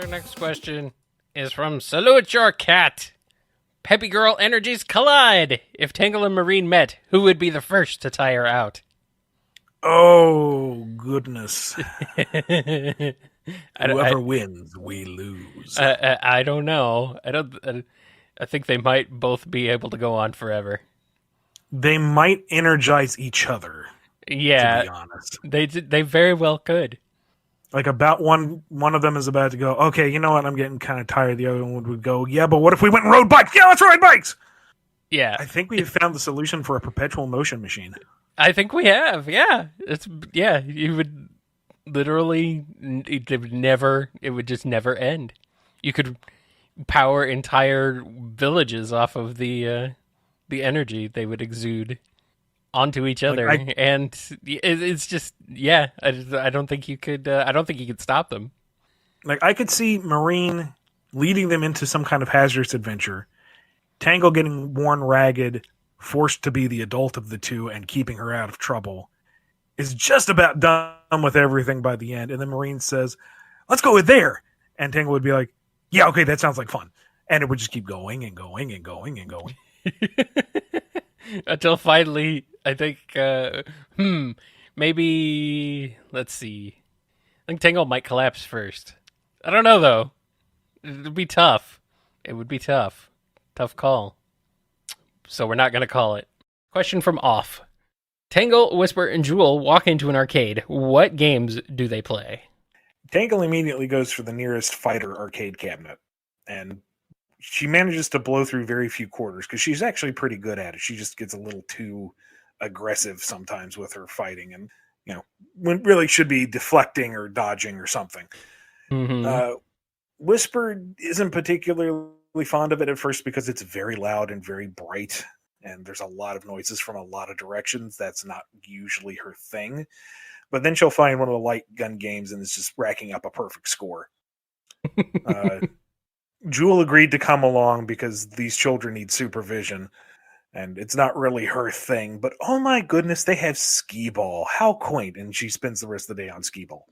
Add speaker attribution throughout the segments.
Speaker 1: Our next question is from Salute Your Cat. Peppy girl energies collide. If Tangle and Marine met, who would be the first to tire out?
Speaker 2: Oh, goodness. Whoever wins, we lose.
Speaker 1: I don't know. I think they might both be able to go on forever.
Speaker 2: They might energize each other.
Speaker 1: Yeah,
Speaker 2: to be honest,
Speaker 1: they very well could.
Speaker 2: Like about one of them is about to go, okay, you know what? I'm getting kind of tired. The other one would go, yeah, but what if we went and rode bikes? Yeah, let's ride bikes.
Speaker 1: Yeah,
Speaker 2: I think we have found the solution for a perpetual motion machine.
Speaker 1: I think we have. Yeah, you would literally it would just never end. You could power entire villages off of the energy they would exude onto each other, and it's just I don't think you could stop them.
Speaker 2: Like, I could see Marine leading them into some kind of hazardous adventure, Tangle getting worn ragged, forced to be the adult of the two and keeping her out of trouble, is just about done with everything by the end, and then Marine says, let's go with there, and Tangle would be like, yeah, okay, that sounds like fun, and it would just keep going and going and going and going.
Speaker 1: Until finally, I think, maybe, let's see. I think Tangle might collapse first. I don't know, though. It would be tough. Tough call. So we're not going to call it. Question from Off. Tangle, Whisper, and Jewel walk into an arcade. What games do they play?
Speaker 2: Tangle immediately goes for the nearest fighter arcade cabinet, and she manages to blow through very few quarters because she's actually pretty good at it. She just gets a little too aggressive sometimes with her fighting, and when really should be deflecting or dodging or something.
Speaker 1: Mm-hmm.
Speaker 2: Whisper isn't particularly fond of it at first because it's very loud and very bright, and there's a lot of noises from a lot of directions. That's not usually her thing. But then she'll find one of the light gun games and it's just racking up a perfect score. Jewel agreed to come along because these children need supervision, and it's not really her thing. But oh my goodness, they have skee ball. How quaint. And she spends the rest of the day on skee ball.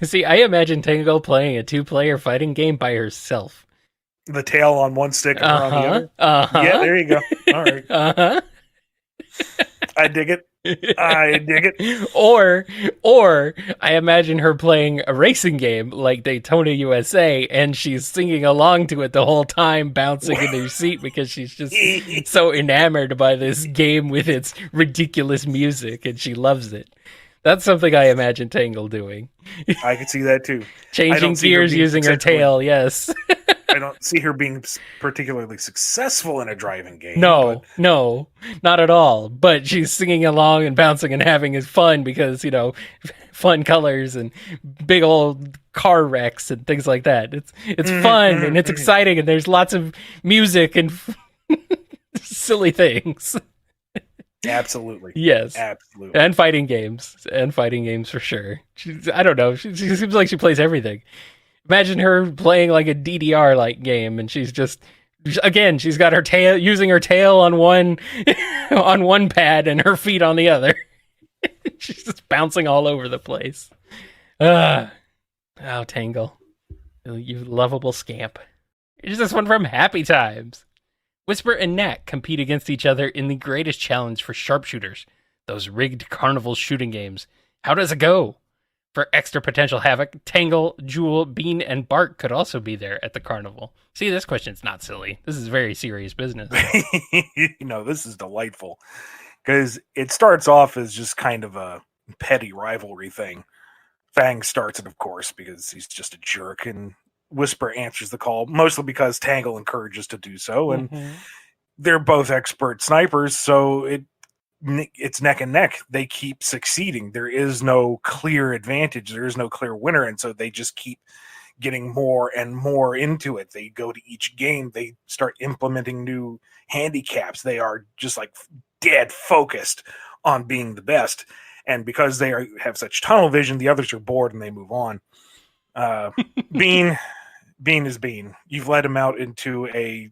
Speaker 1: See, I imagine Tangle playing a 2-player fighting game by herself.
Speaker 2: The tail on one stick and her on the other? Yeah, there you go. All right. I dig it.
Speaker 1: Or I imagine her playing a racing game like Daytona USA, and she's singing along to it the whole time, bouncing in her seat because she's just so enamored by this game with its ridiculous music, and she loves it. That's something I imagine Tangle doing.
Speaker 2: I could see that too.
Speaker 1: Changing gears using her tail, yes.
Speaker 2: I don't see her being particularly successful in a driving game.
Speaker 1: No, not at all. But she's singing along and bouncing and having his fun because, fun colors and big old car wrecks and things like that. It's fun and it's exciting and there's lots of music and silly things.
Speaker 2: Absolutely.
Speaker 1: Yes.
Speaker 2: Absolutely.
Speaker 1: And fighting games for sure. I don't know. She seems like she plays everything. Imagine her playing like a DDR-like game, and she's got her tail, using her tail on one on one pad and her feet on the other. She's just bouncing all over the place. Oh, Tangle, you lovable scamp. Here's this one from Happy Times. Whisper and Nat compete against each other in the greatest challenge for sharpshooters, those rigged carnival shooting games. How does it go? For extra potential havoc, Tangle, Jewel, Bean, and Bart could also be there at the carnival. See, this question's not silly. This is very serious business.
Speaker 2: This is delightful. Because it starts off as just kind of a petty rivalry thing. Fang starts it, of course, because he's just a jerk, and Whisper answers the call, mostly because Tangle encourages to do so, and they're both expert snipers, so it's neck and neck. They keep succeeding. There is no clear advantage. There is no clear winner. And so they just keep getting more and more into it. They go to each game. They start implementing new handicaps. They are just like dead focused on being the best. And because they have such tunnel vision, the others are bored and they move on. Bean is Bean. You've led him out into a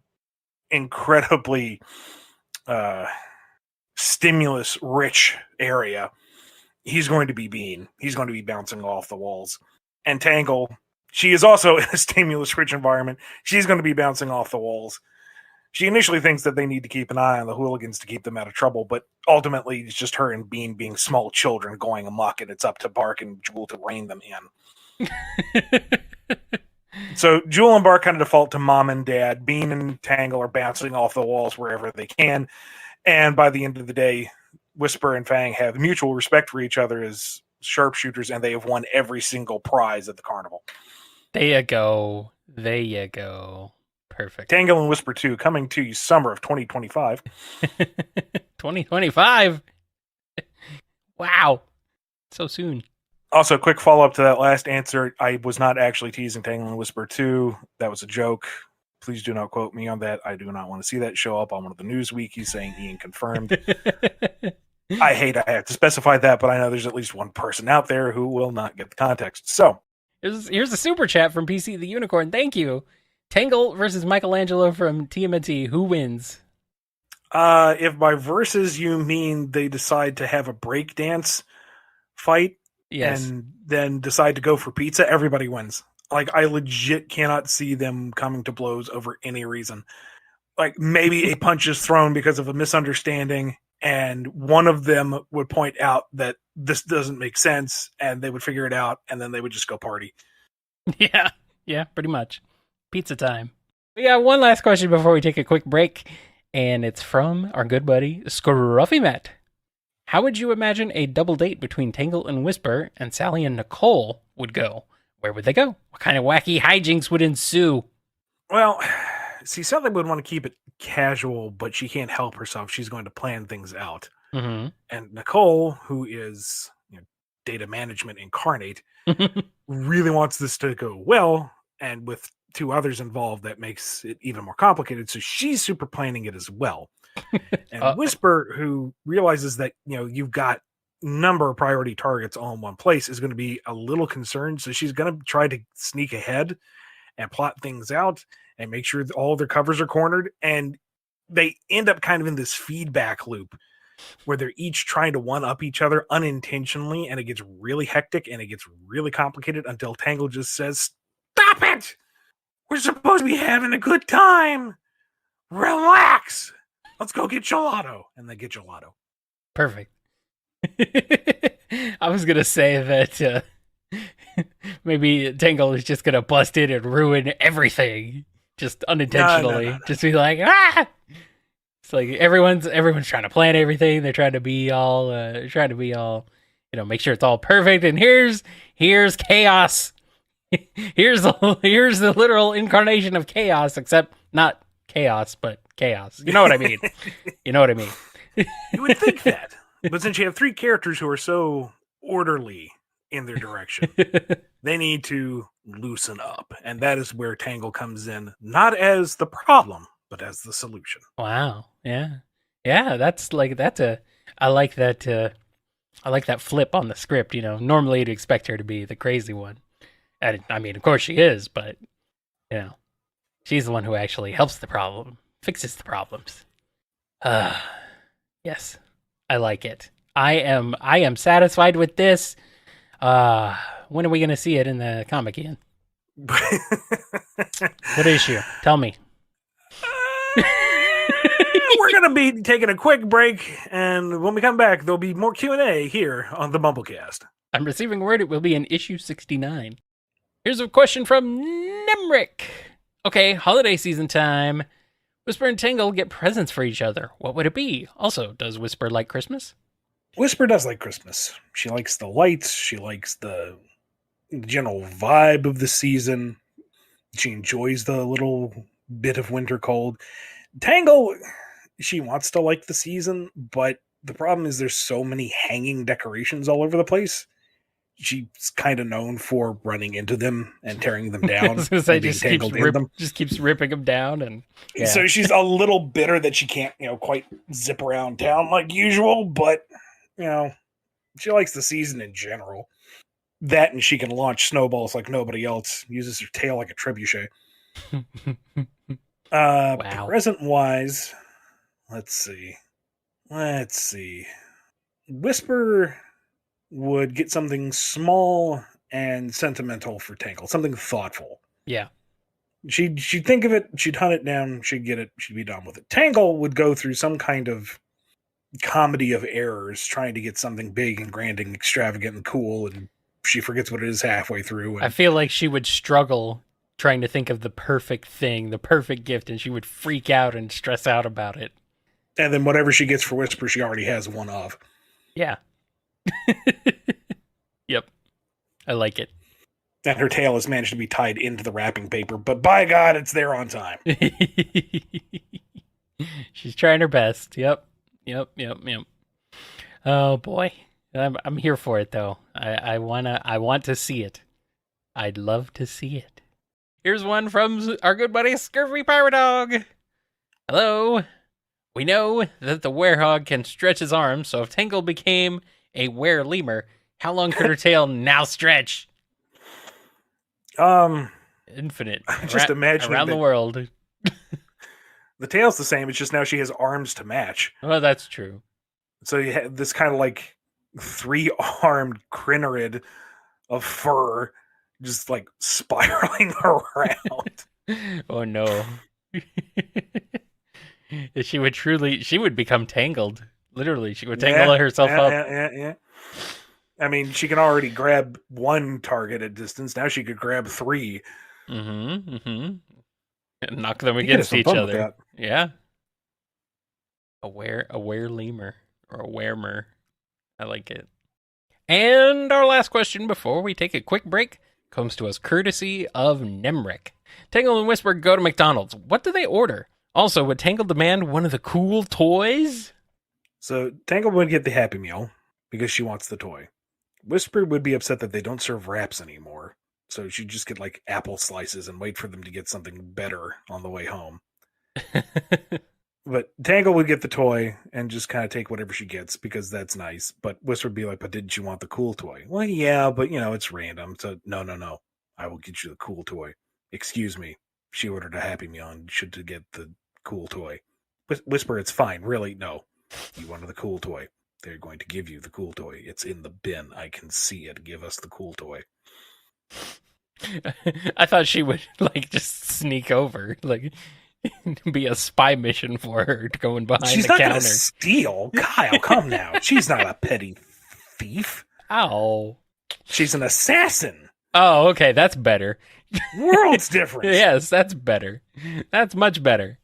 Speaker 2: incredibly stimulus rich area. He's going to be Bean. He's going to be bouncing off the walls. And Tangle, She is also in a stimulus-rich environment. She's going to be bouncing off the walls. She initially thinks that they need to keep an eye on the hooligans to keep them out of trouble, but ultimately it's just her and Bean being small children going amok, and it's up to Bark and Jewel to rein them in. So Jewel and Bark kind of default to mom and dad. Bean and Tangle are bouncing off the walls wherever they can, and by the end of the day, Whisper and Fang have mutual respect for each other as sharpshooters, and they have won every single prize at the carnival.
Speaker 1: There you go. There you go. Perfect.
Speaker 2: Tangle and Whisper 2 coming to you summer of 2025.
Speaker 1: 2025? Wow. So soon.
Speaker 2: Also, quick follow-up to that last answer. I was not actually teasing Tangle and Whisper 2. That was a joke. Please do not quote me on that. I do not want to see that show up on one of the news wikis saying Ian confirmed. I hate I have to specify that, but I know there's at least one person out there who will not get the context. So,
Speaker 1: here's a super chat from PC the Unicorn. Thank you. Tangle versus Michelangelo from TMNT. Who wins?
Speaker 2: If by versus you mean they decide to have a breakdance fight,
Speaker 1: yes,
Speaker 2: and then decide to go for pizza, everybody wins. Like, I legit cannot see them coming to blows over any reason. Like, maybe a punch is thrown because of a misunderstanding, and one of them would point out that this doesn't make sense, and they would figure it out, and then they would just go party.
Speaker 1: Yeah, pretty much. Pizza time. We got one last question before we take a quick break, and it's from our good buddy, Scruffy Matt. How would you imagine a double date between Tangle and Whisper and Sally and Nicole would go? Where would they go? What kind of wacky hijinks would ensue?
Speaker 2: Well, see, Sally would want to keep it casual, but she can't help herself. She's going to plan things out.
Speaker 1: Mm-hmm.
Speaker 2: And Nicole, who is data management incarnate, really wants this to go well, and with two others involved, that makes it even more complicated. So she's super planning it as well. And Whisper, who realizes that you've got a number of priority targets all in one place, is going to be a little concerned. So she's going to try to sneak ahead and plot things out and make sure that all their covers are cornered. And they end up kind of in this feedback loop where they're each trying to one-up each other unintentionally, and it gets really hectic and it gets really complicated until Tangle just says, "Stop it! We're supposed to be having a good time. Relax. Let's go get gelato." And they get gelato.
Speaker 1: Perfect. I was going to say that maybe Tangle is just going to bust in and ruin everything. Just unintentionally.
Speaker 2: No.
Speaker 1: Just be like, ah! It's like everyone's trying to plan everything. They're trying to be all, make sure it's all perfect. And here's chaos. Here's the literal incarnation of chaos, except not chaos, but chaos. You know what I mean? You know what I mean?
Speaker 2: You would think that. But since you have three characters who are so orderly in their direction, they need to loosen up. And that is where Tangle comes in, not as the problem, but as the solution.
Speaker 1: Wow. Yeah. Yeah, I like that flip on the script, Normally you'd expect her to be the crazy one. And I mean, of course she is, but she's the one who actually helps the problem, fixes the problems. Yes. I like it. I am satisfied with this. When are we going to see it in the comic, Ian? What issue? Tell me.
Speaker 2: We're going to be taking a quick break, and when we come back, there'll be more Q&A here on the BumbleKast.
Speaker 1: I'm receiving word it will be in issue 69. Here's a question from Nemric. Okay, holiday season time. Whisper and Tangle get presents for each other. What would it be? Also, does Whisper like Christmas?
Speaker 2: Whisper does like Christmas. She likes the lights. She likes the general vibe of the season. She enjoys the little bit of winter cold. Tangle, she wants to like the season, but the problem is there's so many hanging decorations all over the place. She's kind of known for running into them and tearing them down.
Speaker 1: Just keeps ripping them down, and
Speaker 2: so she's a little bitter that she can't, quite zip around town like usual. But she likes the season in general. That, and she can launch snowballs like nobody else. Uses her tail like a trebuchet.
Speaker 1: Wow.
Speaker 2: Present wise, let's see. Whisper would get something small and sentimental for Tangle, something thoughtful.
Speaker 1: Yeah.
Speaker 2: She'd think of it, she'd hunt it down, she'd get it, she'd be done with it. Tangle would go through some kind of comedy of errors trying to get something big and grand and extravagant and cool, and she forgets what it is halfway through. And
Speaker 1: I feel like she would struggle trying to think of the perfect thing, the perfect gift, and she would freak out and stress out about it.
Speaker 2: And then whatever she gets for Whisper, she already has one of.
Speaker 1: Yeah. Yep. I like it.
Speaker 2: And her tail has managed to be tied into the wrapping paper, but by God, it's there on time.
Speaker 1: She's trying her best. Yep. Oh boy. I'm here for it though. I want to see it. I'd love to see it. Here's one from our good buddy Scurvy Pirate Dog. Hello. We know that the werehog can stretch his arms, so if Tangle became a were lemur, how long could her tail now stretch? Infinite.
Speaker 2: Just imagine
Speaker 1: around the world.
Speaker 2: The tail's the same. It's just now she has arms to match.
Speaker 1: Well, that's true.
Speaker 2: So you have this kind of like 3-armed crinoid of fur, just like spiraling around.
Speaker 1: Oh no. She would become tangled. Literally, she would tangle herself up.
Speaker 2: Yeah. I mean, she can already grab one target at distance. Now she could grab 3.
Speaker 1: And knock them against each other. Yeah. A were lemur or a weremer. I like it. And our last question before we take a quick break comes to us courtesy of Nemric. Tangle and Whisper go to McDonald's. What do they order? Also, would Tangle demand one of the cool toys?
Speaker 2: So Tangle would get the Happy Meal because she wants the toy. Whisper would be upset that they don't serve wraps anymore. So she'd just get like apple slices and wait for them to get something better on the way home. But Tangle would get the toy and just kind of take whatever she gets because that's nice. But Whisper would be like, but didn't you want the cool toy? Well, yeah, but it's random. So no. I will get you the cool toy. Excuse me. She ordered a Happy Meal and should get the cool toy. Whisper, it's fine. Really? No. You wanted the cool toy. They're going to give you the cool toy. It's in the bin. I can see it. Give us the cool toy.
Speaker 1: I thought she would just sneak over, be a spy mission for her going behind
Speaker 2: She's
Speaker 1: the
Speaker 2: not
Speaker 1: counter.
Speaker 2: Gonna steal. Kyle, come now. She's not a petty thief.
Speaker 1: Ow.
Speaker 2: She's an assassin.
Speaker 1: Oh, okay, that's better.
Speaker 2: World's difference.
Speaker 1: Yes, that's better. That's much better.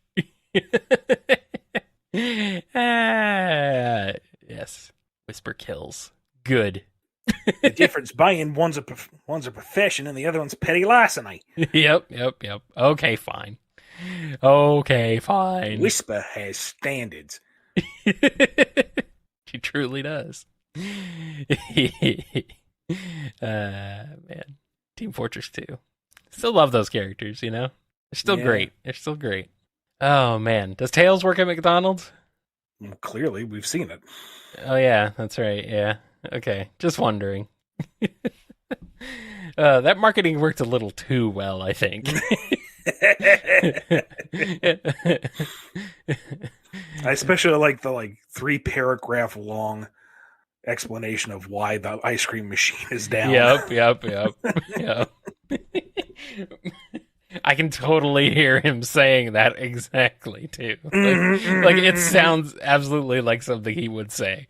Speaker 1: Yes. Whisper kills. Good.
Speaker 2: The difference being one's a profession and the other one's petty larceny.
Speaker 1: Yep. Okay, fine.
Speaker 2: Whisper has standards.
Speaker 1: She truly does. Man. Team Fortress 2. Still love those characters, They're still great. They're still great. Oh, man. Does Tails work at McDonald's?
Speaker 2: Well, clearly, we've seen it.
Speaker 1: Oh, yeah. That's right. Yeah. Okay. Just wondering. That marketing worked a little too well, I think.
Speaker 2: I especially like the 3-paragraph long explanation of why the ice cream machine is down.
Speaker 1: Yep. I can totally hear him saying that exactly too. It sounds absolutely like something he would say.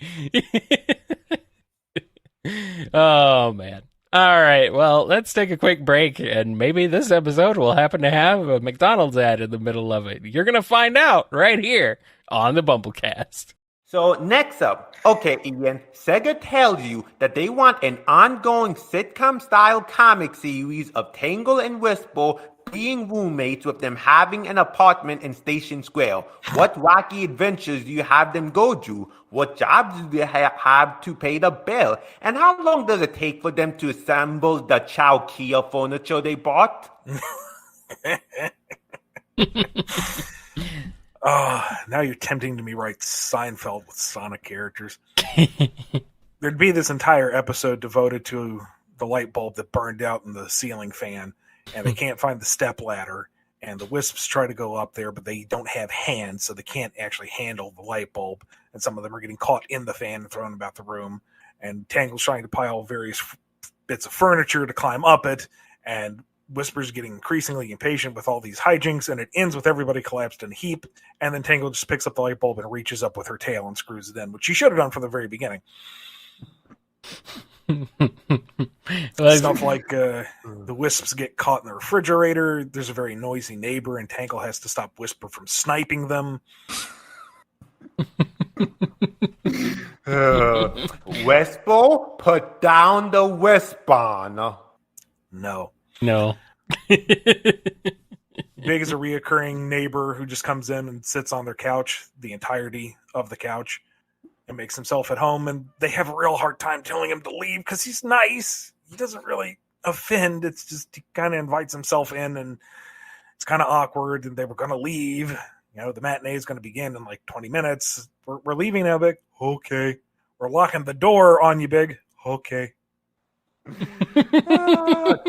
Speaker 1: Oh man. All right, well, let's take a quick break, and maybe this episode will happen to have a McDonald's ad in the middle of it. You're going to find out right here on the BumbleKast.
Speaker 3: So next up, okay, Ian, Sega tells you that they want an ongoing sitcom-style comic series of Tangle and Whisper being roommates with them having an apartment in Station Square. What wacky adventures do you have them go to? What jobs do they have to pay the bill? And how long does it take for them to assemble the Chowkia furniture they bought?
Speaker 2: Oh, now you're tempting to me write Seinfeld with Sonic characters. There'd be this entire episode devoted to the light bulb that burned out in the ceiling fan, and they can't find the step ladder, and the Wisps try to go up there, but they don't have hands, so they can't actually handle the light bulb, and some of them are getting caught in the fan and thrown about the room, and Tangle's trying to pile various bits of furniture to climb up it, and Whisper's getting increasingly impatient with all these hijinks, and it ends with everybody collapsed in a heap, and then Tangle just picks up the light bulb and reaches up with her tail and screws it in, which she should have done from the very beginning. Stuff like the wisps get caught in the refrigerator, there's a very noisy neighbor, and Tangle has to stop Whisper from sniping them.
Speaker 3: Whisper, put down the whisper.
Speaker 2: No. Big is a reoccurring neighbor who just comes in and sits on their couch, the entirety of the couch, and makes himself at home, and they have a real hard time telling him to leave because he's nice. He doesn't really offend. It's just he kind of invites himself in, and it's kind of awkward, and they were going to leave. The matinee is going to begin in like 20 minutes. We're leaving now, Big. Okay. We're locking the door on you, Big. Okay.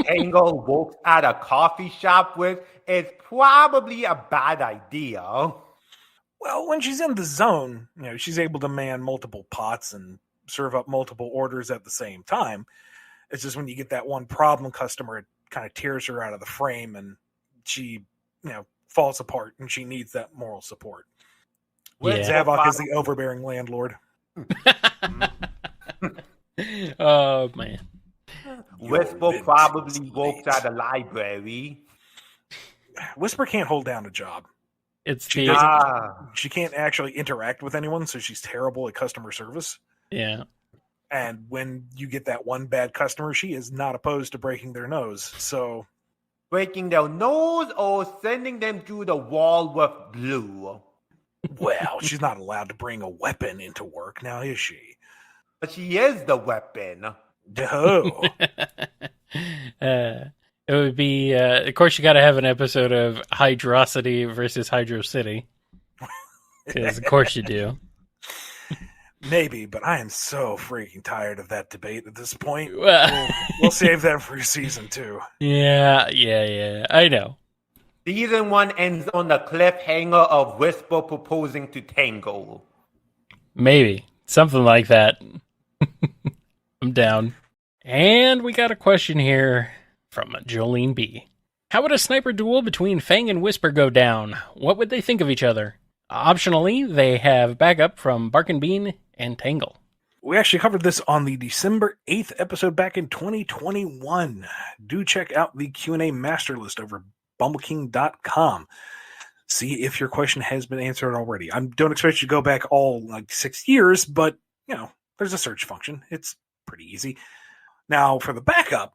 Speaker 3: Tangle works at a coffee shop with is probably a bad idea.
Speaker 2: Well, when she's in the zone, she's able to man multiple pots and serve up multiple orders at the same time. It's just when you get that one problem customer, it kind of tears her out of the frame, and she, falls apart, and she needs that moral support.
Speaker 1: Yeah.
Speaker 2: Zavok is the overbearing landlord.
Speaker 1: Oh, man.
Speaker 3: Whisper probably works at a library.
Speaker 2: Whisper can't hold down a job.
Speaker 1: She
Speaker 2: can't actually interact with anyone, so she's terrible at customer service.
Speaker 1: Yeah.
Speaker 2: And when you get that one bad customer, she is not opposed to breaking their nose. So,
Speaker 3: breaking their nose or sending them through the wall with glue.
Speaker 2: Well, she's not allowed to bring a weapon into work now, is she?
Speaker 3: But she is the weapon.
Speaker 2: Oh.
Speaker 1: It would be, of course, you got to have an episode of Hydrocity versus Hydro City. Because, of course, you do.
Speaker 2: Maybe, but I am so freaking tired of that debate at this point. We'll save that for season 2.
Speaker 1: Yeah. I know.
Speaker 3: Season 1 ends on the cliffhanger of Whisper proposing to Tangle.
Speaker 1: Maybe. Something like that. I'm down. And we got a question here from Jolene B. How would a sniper duel between Fang and Whisper go down? What would they think of each other? Optionally, they have backup from Bark and Bean and Tangle.
Speaker 2: We actually covered this on the December 8th episode back in 2021. Do check out the Q&A master list over at BumbleKing.com. See if your question has been answered already. I don't expect you to go back all 6 years, but, there's a search function. It's pretty easy. Now, for the backup,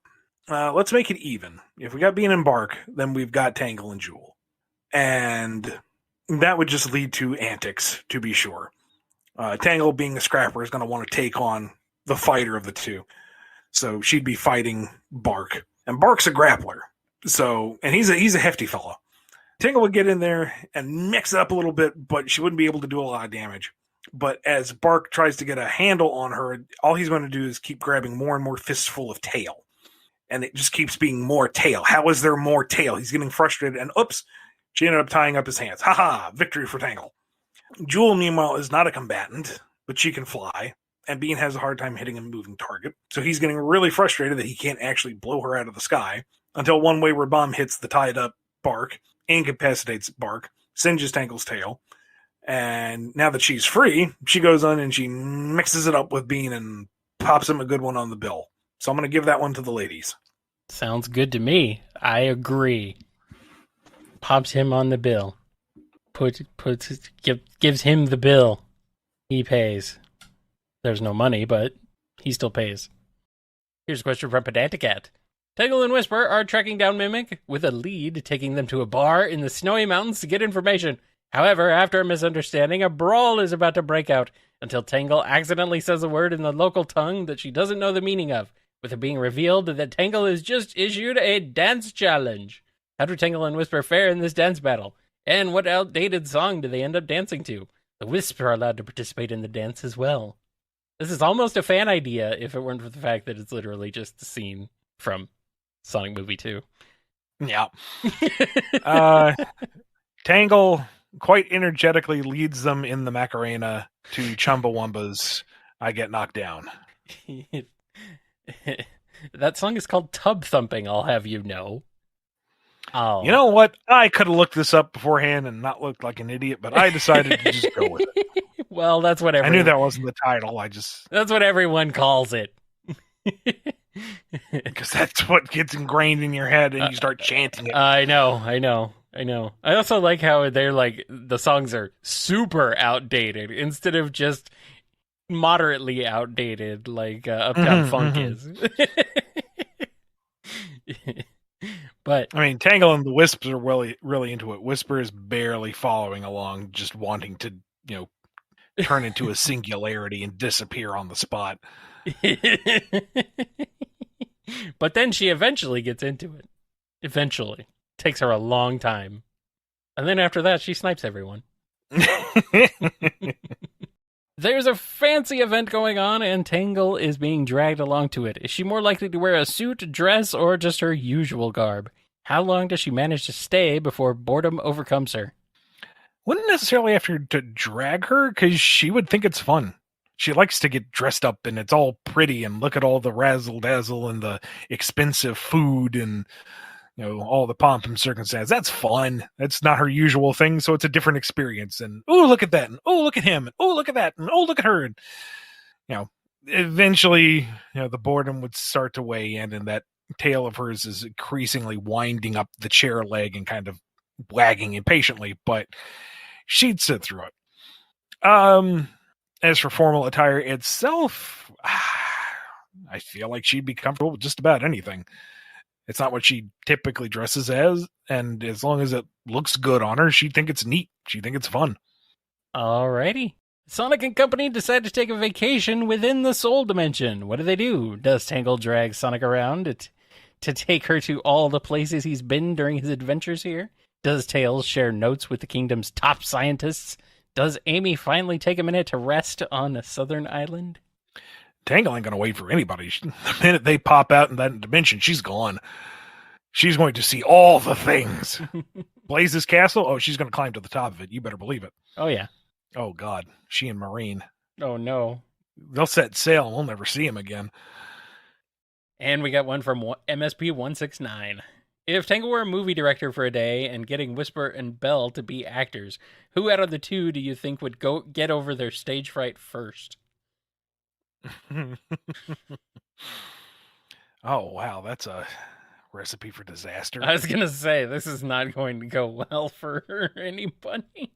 Speaker 2: let's make it even. If we got Bean and Bark, then we've got Tangle and Jewel. And that would just lead to antics, to be sure. Tangle, being a scrapper, is going to want to take on the fighter of the two. So she'd be fighting Bark. And Bark's a grappler. And he's a hefty fellow. Tangle would get in there and mix it up a little bit, but she wouldn't be able to do a lot of damage. But as Bark tries to get a handle on her, all he's going to do is keep grabbing more and more fistful of tail. And it just keeps being more tail. How is there more tail? He's getting frustrated, and oops, she ended up tying up his hands. Ha! Victory for Tangle. Jewel, meanwhile, is not a combatant, but she can fly, and Bean has a hard time hitting a moving target. So he's getting really frustrated that he can't actually blow her out of the sky until one wayward bomb hits the tied-up Bark, incapacitates Bark, singes Tangle's tail. And now that she's free, she goes on and she mixes it up with Bean and pops him a good one on the bill. So I'm going to give that one to the ladies.
Speaker 1: Sounds good to me. I agree. Pops him on the bill. Gives him the bill. He pays. There's no money, but he still pays. Here's a question from Pedanticat. Tangle and Whisper are tracking down Mimic with a lead, taking them to a bar in the snowy mountains to get information. However, after a misunderstanding, a brawl is about to break out until Tangle accidentally says a word in the local tongue that she doesn't know the meaning of, with it being revealed that Tangle has just issued a dance challenge. How do Tangle and Whisper fare in this dance battle? And what outdated song do they end up dancing to? The Wisps are allowed to participate in the dance as well. This is almost a fan idea if it weren't for the fact that it's literally just a scene from Sonic Movie 2.
Speaker 2: Yeah. Tangle quite energetically leads them in the Macarena to Chumbawamba's I Get Knocked Down.
Speaker 1: That song is called Tub Thumping, I'll have you know. Oh.
Speaker 2: You know what? I could have looked this up beforehand and not looked like an idiot, but I decided to just go with it.
Speaker 1: Well, that's what
Speaker 2: I knew that wasn't the title.
Speaker 1: That's what everyone calls it.
Speaker 2: Because that's what gets ingrained in your head and you start chanting it.
Speaker 1: I know. I also like how they're like, the songs are super outdated instead of just moderately outdated like Uptown Funk is. But
Speaker 2: I mean, Tangle and the Wisps are really into it. Whisper is barely following along, just wanting to, turn into a singularity and disappear on the spot.
Speaker 1: But then she eventually gets into it. Eventually. Takes her a long time. And then after that, she snipes everyone. There's a fancy event going on, and Tangle is being dragged along to it. Is she more likely to wear a suit, dress, or just her usual garb? How long does she manage to stay before boredom overcomes her?
Speaker 2: Wouldn't necessarily have to drag her, because she would think it's fun. She likes to get dressed up, and it's all pretty, and look at all the razzle-dazzle and the expensive food, and all the pomp and circumstance. That's fun. That's not her usual thing, so it's a different experience. And oh, look at that, and oh, look at him, and oh, look at that, and oh, look at her. And eventually, the boredom would start to weigh in, and that tail of hers is increasingly winding up the chair leg and kind of wagging impatiently, but she'd sit through it. As for formal attire itself, I feel like she'd be comfortable with just about anything. It's not what she typically dresses as, and as long as it looks good on her, she'd think it's neat. She'd think it's fun.
Speaker 1: Alrighty. Sonic and company decide to take a vacation within the Soul Dimension. What do? Does Tangle drag Sonic around to take her to all the places he's been during his adventures here? Does Tails share notes with the kingdom's top scientists? Does Amy finally take a minute to rest on a southern island?
Speaker 2: Tangle ain't going to wait for anybody. The minute they pop out in that dimension, she's gone. She's going to see all the things. Blaze's castle? Oh, she's going to climb to the top of it. You better believe it.
Speaker 1: Oh, yeah.
Speaker 2: Oh, God. She and Marine.
Speaker 1: Oh, no.
Speaker 2: They'll set sail and we'll never see him again.
Speaker 1: And we got one from MSP 169. If Tangle were a movie director for a day and getting Whisper and Belle to be actors, who out of the two do you think would get over their stage fright first?
Speaker 2: Oh, wow. That's a recipe for disaster.
Speaker 1: I was going to say, this is not going to go well for anybody.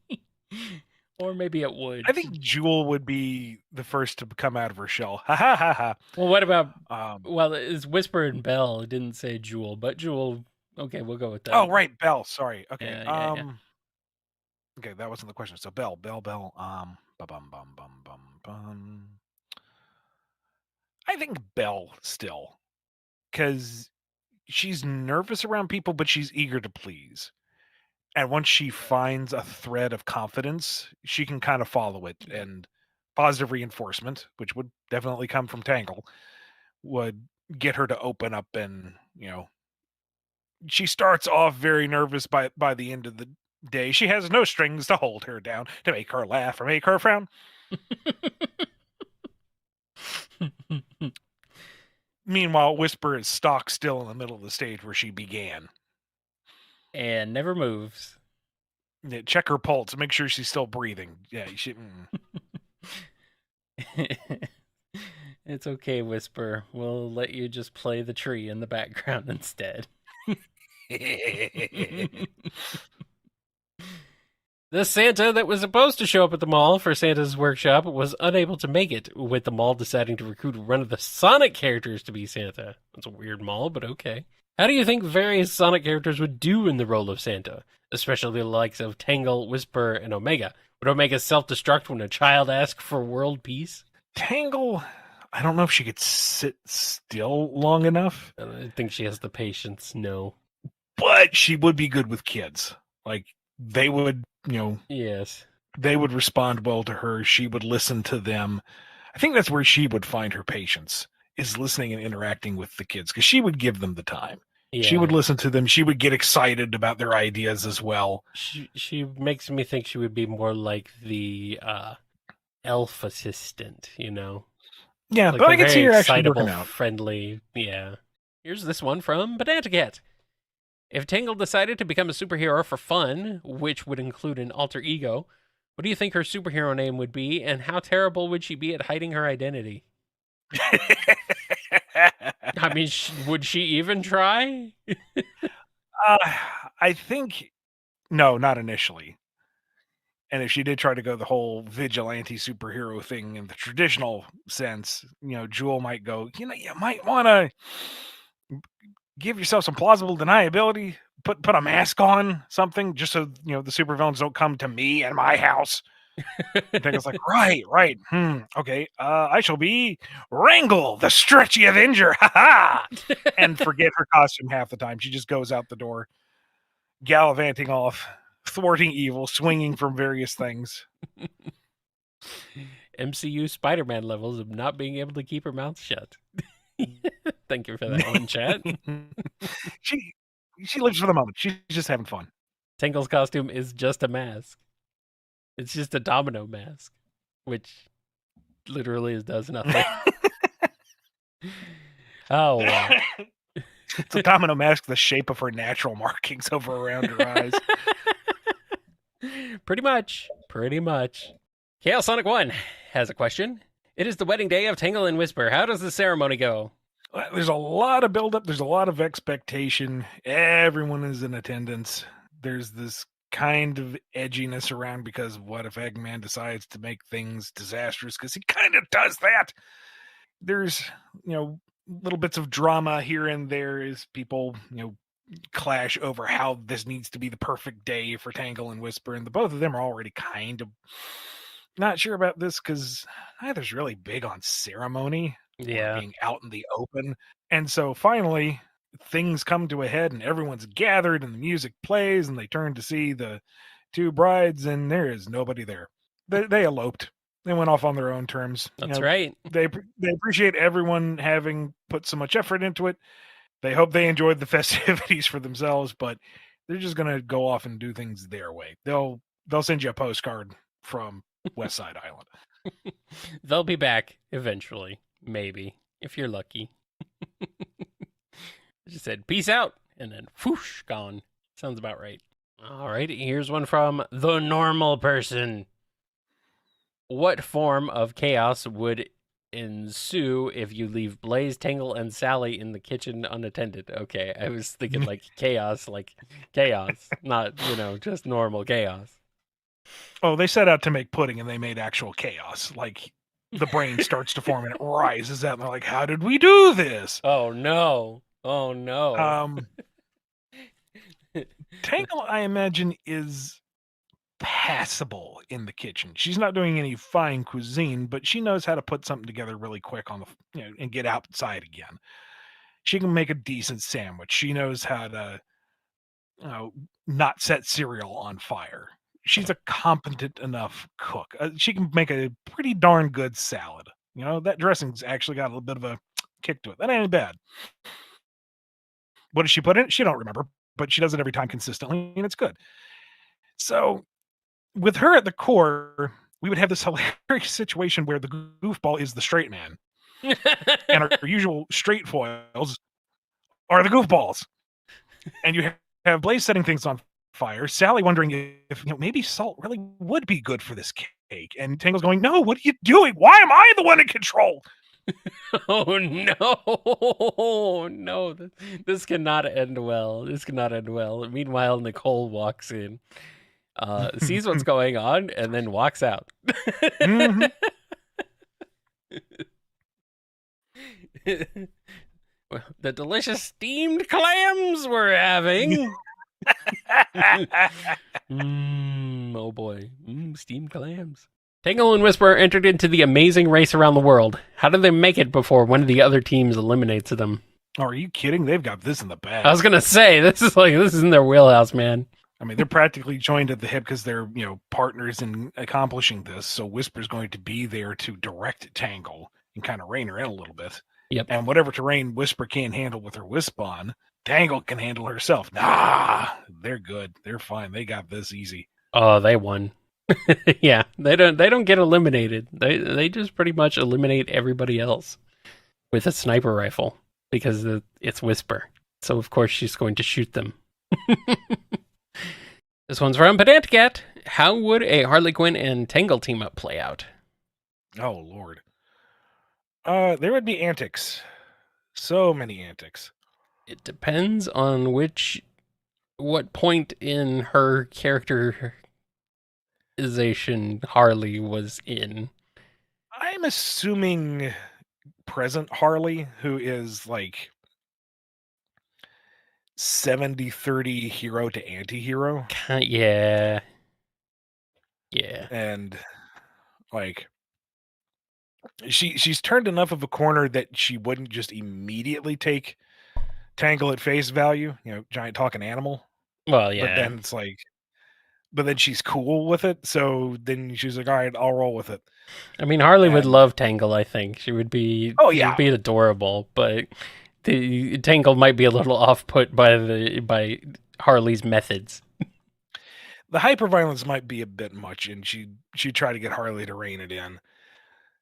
Speaker 1: Or maybe it would.
Speaker 2: I think Jewel would be the first to come out of her shell. Ha ha ha ha.
Speaker 1: Well, what about... well, it's Whisper and Belle. It didn't say Jewel, but Jewel... Okay, we'll go with that.
Speaker 2: Oh, right. Belle. Sorry. Okay.
Speaker 1: Yeah.
Speaker 2: Okay, that wasn't the question. So Belle. Bum, bum, bum. I think Belle still, because she's nervous around people, but she's eager to please. And once she finds a thread of confidence, she can kind of follow it. And positive reinforcement, which would definitely come from Tangle, would get her to open up. And she starts off very nervous. By the end of the day, she has no strings to hold her down, to make her laugh or make her frown. Meanwhile, Whisper is stock still in the middle of the stage where she began.
Speaker 1: And never moves.
Speaker 2: Yeah, check her pulse. Make sure she's still breathing. Yeah, she...
Speaker 1: It's okay, Whisper. We'll let you just play the tree in the background instead. The Santa that was supposed to show up at the mall for Santa's workshop was unable to make it, with the mall deciding to recruit one of the Sonic characters to be Santa. That's a weird mall, but okay. How do you think various Sonic characters would do in the role of Santa? Especially the likes of Tangle, Whisper, and Omega. Would Omega self-destruct when a child asks for world peace?
Speaker 2: Tangle, I don't know if she could sit still long enough.
Speaker 1: I don't think she has the patience, no.
Speaker 2: But she would be good with kids. Like, they would,
Speaker 1: Yes.
Speaker 2: They would respond well to her. She would listen to them. I think that's where she would find her patience, is listening and interacting with the kids, because she would give them the time. Yeah. She would listen to them. She would get excited about their ideas as well.
Speaker 1: She makes me think she would be more like the elf assistant,
Speaker 2: Yeah,
Speaker 1: Like
Speaker 2: but I
Speaker 1: they're
Speaker 2: can see
Speaker 1: very
Speaker 2: her actually
Speaker 1: excitable,
Speaker 2: working out.
Speaker 1: friendly. Yeah. Here's this one from Banana Cat. If Tangle decided to become a superhero for fun, which would include an alter ego, what do you think her superhero name would be, and how terrible would she be at hiding her identity? I mean, would she even try?
Speaker 2: I think no, not initially. And if she did try to go the whole vigilante superhero thing in the traditional sense, Jewel might go, you might want to give yourself some plausible deniability, put a mask on something just so, the supervillains don't come to me and my house. And Tangle's like, right. Okay. I shall be Wrangle, the stretchy Avenger. Ha ha! And forget her costume half the time. She just goes out the door, gallivanting off, thwarting evil, swinging from various things.
Speaker 1: MCU Spider-Man levels of not being able to keep her mouth shut. Thank you for that one, chat.
Speaker 2: She lives for the moment. She's just having fun.
Speaker 1: Tangle's costume is just a mask. It's just a domino mask, which literally does nothing. Oh, wow.
Speaker 2: It's a domino mask, the shape of her natural markings over around her eyes.
Speaker 1: Pretty much. Chaos Sonic 1 has a question. It is the wedding day of Tangle and Whisper. How does the ceremony go?
Speaker 2: There's a lot of buildup. There's a lot of expectation. Everyone is in attendance. There's this kind of edginess around because what if Eggman decides to make things disastrous? Because he kind of does that. There's, little bits of drama here and there as people, clash over how this needs to be the perfect day for Tangle and Whisper. And the both of them are already kind of not sure about this because neither's really big on ceremony.
Speaker 1: Yeah.
Speaker 2: Being out in the open. And so finally, things come to a head and everyone's gathered and the music plays and they turn to see the two brides and there is nobody there. They eloped. They went off on their own terms.
Speaker 1: That's right.
Speaker 2: They appreciate everyone having put so much effort into it. They hope they enjoyed the festivities for themselves, but they're just going to go off and do things their way. They'll send you a postcard from West Side Island.
Speaker 1: They'll be back eventually. Maybe, if you're lucky. Just said, peace out, and then whoosh, gone. Sounds about right. All right, here's one from the normal person. What form of chaos would ensue if you leave Blaze, Tangle, and Sally in the kitchen unattended? Okay, I was thinking like chaos, not, just normal chaos.
Speaker 2: Oh, they set out to make pudding and they made actual chaos. Like, the brain starts to form and it rises up. And they're like, how did we do this?
Speaker 1: Oh, no.
Speaker 2: Tangle, I imagine, is passable in the kitchen. She's not doing any fine cuisine, but she knows how to put something together really quick on the, and get outside again. She can make a decent sandwich. She knows how to, not set cereal on fire. She's a competent enough cook. She can make a pretty darn good salad. That dressing's actually got a little bit of a kick to it. That ain't bad. What does she put in it? She don't remember, but she does it every time consistently, and it's good. So, with her at the core, we would have this hilarious situation where the goofball is the straight man, and our usual straight foils are the goofballs. And you have Blaze setting things on fire, Sally wondering if maybe salt really would be good for this cake, and Tangle's going, no, what are you doing? Why am I the one in control?
Speaker 1: Oh no, this cannot end well. Meanwhile, Nicole walks in, sees what's going on, and then walks out.
Speaker 2: Mm-hmm.
Speaker 1: Well, the delicious steamed clams we're having. Oh boy, steamed clams. Tangle and Whisper entered into the amazing race around the world. How did they make it before one of the other teams eliminates them?
Speaker 2: Oh, are you kidding? They've got this in the bag.
Speaker 1: I was gonna say this is in their wheelhouse, man.
Speaker 2: I mean, they're practically joined at the hip because they're partners in accomplishing this. So Whisper's going to be there to direct Tangle and kind of rein her in a little bit.
Speaker 1: Yep.
Speaker 2: And whatever terrain Whisper can't handle with her Wisp on, Tangle can handle herself. Nah, they're good. They're fine. They got this easy.
Speaker 1: Oh, they won. Yeah, they don't get eliminated. They just pretty much eliminate everybody else with a sniper rifle because it's Whisper. So of course she's going to shoot them. This one's from Pedanticat. How would a Harley Quinn and Tangle team up play out?
Speaker 2: Oh Lord. There would be antics. So many antics.
Speaker 1: It depends on what point in her characterization Harley was in.
Speaker 2: I'm assuming present Harley, who is like 70-30 hero to anti-hero.
Speaker 1: Yeah.
Speaker 2: And like she's turned enough of a corner that she wouldn't just immediately take Tangle at face value, giant talking animal.
Speaker 1: Well, yeah.
Speaker 2: But then it's like, but then she's cool with it. So then she's like, all right, I'll roll with it.
Speaker 1: I mean, Harley would love Tangle, I think. She would be,
Speaker 2: she would
Speaker 1: be adorable, but the Tangle might be a little off-put by Harley's methods.
Speaker 2: The hyperviolence might be a bit much, and she'd try to get Harley to rein it in.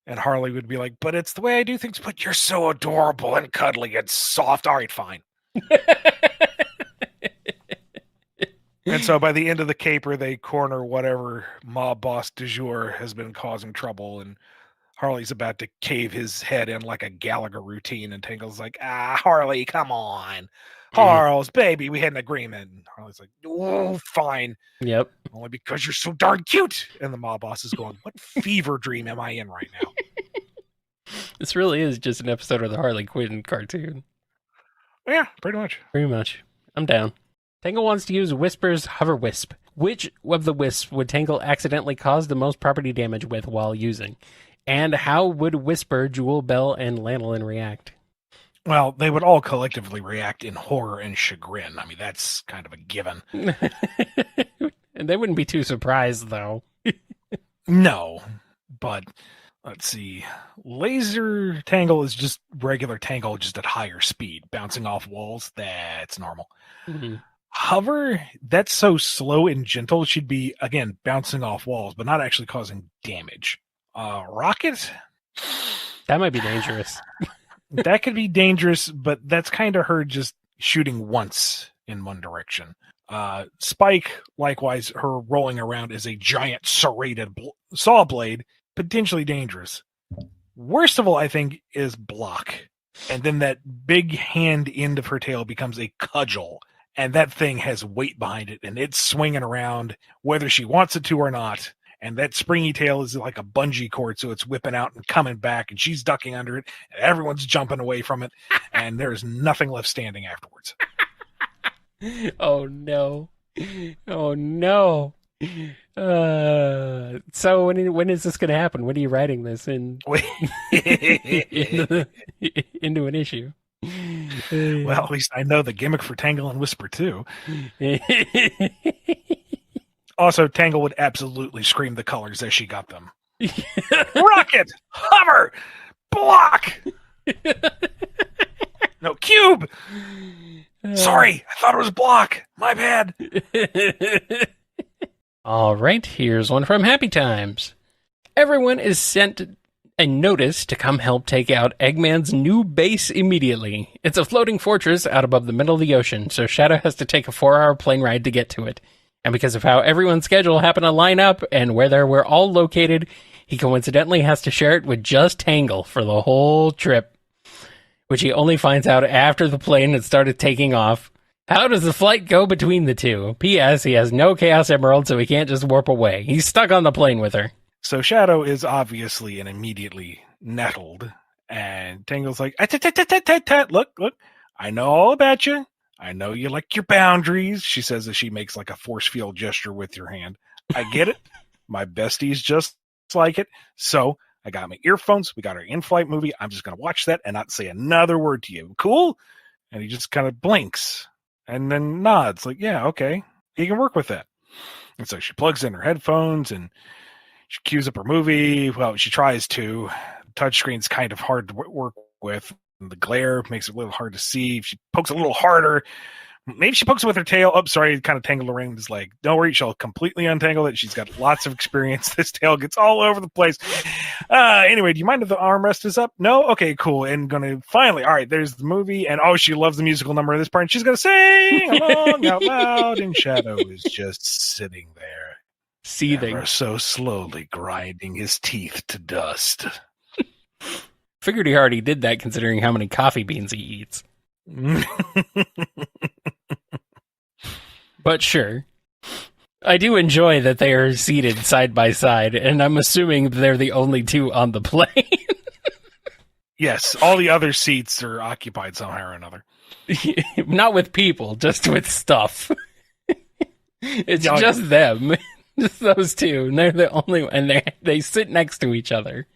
Speaker 2: And Harley would be like, but it's the way I do things, but you're so adorable and cuddly and soft. All right, fine. And so by the end of the caper, they corner whatever mob boss du jour has been causing trouble, and Harley's about to cave his head in like a Gallagher routine, and Tangle's like, Harley, come on. Harles, baby, we had an agreement. And Harley's like, oh, fine.
Speaker 1: Yep.
Speaker 2: Only because you're so darn cute. And the mob boss is going, what fever dream am I in right now?
Speaker 1: This really is just an episode of the Harley Quinn cartoon.
Speaker 2: Yeah, pretty much.
Speaker 1: Pretty much. I'm down. Tangle wants to use Whisper's Hover Wisp. Which of the wisps would Tangle accidentally cause the most property damage with while using? And how would Whisper, Jewel, Belle, and Lanolin react?
Speaker 2: Well, they would all collectively react in horror and chagrin. I mean, that's kind of a given.
Speaker 1: And they wouldn't be too surprised, though.
Speaker 2: No, but let's see. Laser Tangle is just regular Tangle, just at higher speed, bouncing off walls. That's normal.
Speaker 1: Mm-hmm.
Speaker 2: Hover, that's so slow and gentle. She'd be, again, bouncing off walls, but not actually causing damage. Rocket?
Speaker 1: That might be dangerous.
Speaker 2: That could be dangerous, but that's kind of her just shooting once in one direction. Spike, likewise, her rolling around is a giant serrated saw blade, potentially dangerous. Worst of all, I think, is block. And then that big hand end of her tail becomes a cudgel. And that thing has weight behind it, and it's swinging around whether she wants it to or not. And that springy tail is like a bungee cord, so it's whipping out and coming back, and she's ducking under it, and everyone's jumping away from it, and there's nothing left standing afterwards.
Speaker 1: Oh, no. Oh, no. So when is this going to happen? When are you writing this into an issue?
Speaker 2: Well, at least I know the gimmick for Tangle and Whisper, too. Also, Tangle would absolutely scream the colors as she got them. Rocket! Hover! Block! No, cube! Sorry, I thought it was block. My bad.
Speaker 1: All right, here's one from Happy Times. Everyone is sent a notice to come help take out Eggman's new base immediately. It's a floating fortress out above the middle of the ocean, so Shadow has to take a 4-hour plane ride to get to it. And because of how everyone's schedule happened to line up and where they were all located, he coincidentally has to share it with just Tangle for the whole trip, which he only finds out after the plane had started taking off. How does the flight go between the two? P.S. He has no Chaos Emerald, so he can't just warp away. He's stuck on the plane with her.
Speaker 2: So Shadow is obviously and immediately nettled, and Tangle's like, look, I know all about you. I know you like your boundaries, she says as she makes like a force field gesture with your hand. I get it. My bestie's just like it. So I got my earphones. We got our in-flight movie. I'm just going to watch that and not say another word to you. Cool? And he just kind of blinks and then nods like, yeah, okay. He can work with that. And so she plugs in her headphones and she queues up her movie. Well, she tries to. Touchscreen's kind of hard to work with. The glare makes it a little hard to see. If she pokes a little harder, Maybe she pokes it with her tail. Oh, sorry, kind of tangle the ring. Is like, don't worry, she'll completely untangle it. She's got lots of experience. This tail gets all over the place. Anyway, do you mind if the armrest is up? No? Okay, cool. And gonna finally, all right, there's the movie. And she loves the musical number of this part. And she's gonna sing along out loud. And Shadow is just sitting there,
Speaker 1: seething,
Speaker 2: ever so slowly grinding his teeth to dust.
Speaker 1: Figured he already did that considering how many coffee beans he eats. But sure. I do enjoy that they are seated side by side, and I'm assuming they're the only two on the plane.
Speaker 2: Yes, all the other seats are occupied somehow or another.
Speaker 1: Not with people, just with stuff. It's just them. Just those two, and they're the only one, and they sit next to each other.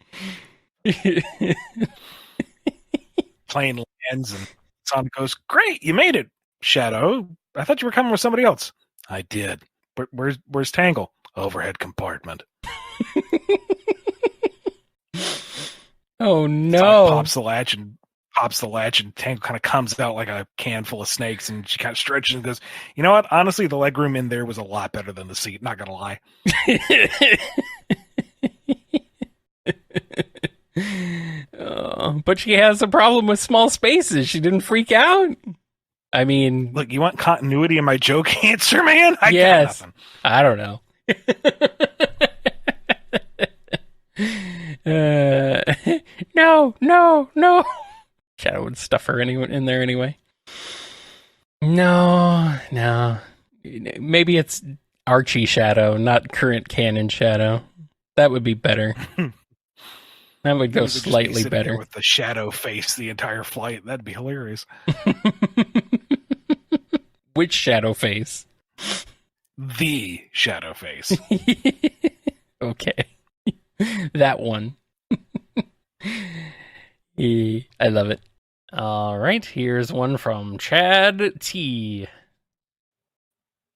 Speaker 2: Plane lands and Sonic goes, "Great, you made it, Shadow. I thought you were coming with somebody else." "I did. But where's Tangle?" "Overhead compartment."
Speaker 1: Oh no!
Speaker 2: Sonic pops the latch, and Tangle kind of comes out like a can full of snakes, and she kind of stretches and goes, "You know what? Honestly, the legroom in there was a lot better than the seat. Not gonna lie."
Speaker 1: But she has a problem with small spaces. She didn't freak out. I mean,
Speaker 2: look, you want continuity in my joke answer, man? I
Speaker 1: yes.
Speaker 2: got nothing.
Speaker 1: I don't know. No. Shadow would stuff her in there anyway. No. Maybe it's Archie Shadow, not current canon Shadow. That would be better. That would go slightly better.
Speaker 2: With the shadow face the entire flight. That'd be hilarious.
Speaker 1: Which shadow face?
Speaker 2: The shadow face.
Speaker 1: Okay. That one. I love it. All right, here's one from Chad T.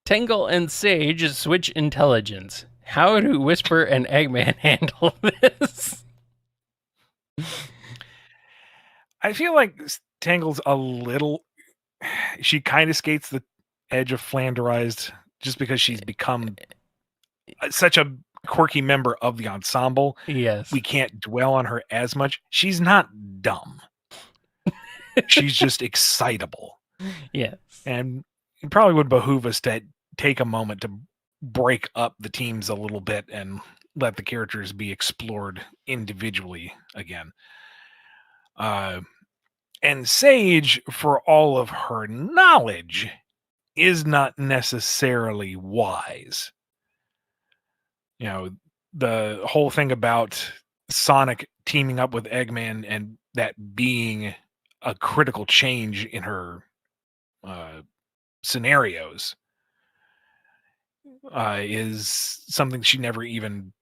Speaker 1: Tangle and Sage switch intelligence. How do Whisper and Eggman handle this?
Speaker 2: I feel like Tangle's a little... She kind of skates the edge of Flanderized just because she's become such a quirky member of the ensemble.
Speaker 1: Yes.
Speaker 2: We can't dwell on her as much. She's not dumb. She's just excitable.
Speaker 1: Yes.
Speaker 2: And it probably would behoove us to take a moment to break up the teams a little bit and let the characters be explored individually again. And Sage, for all of her knowledge, is not necessarily wise. You know, the whole thing about Sonic teaming up with Eggman and that being a critical change in her scenarios is something she never even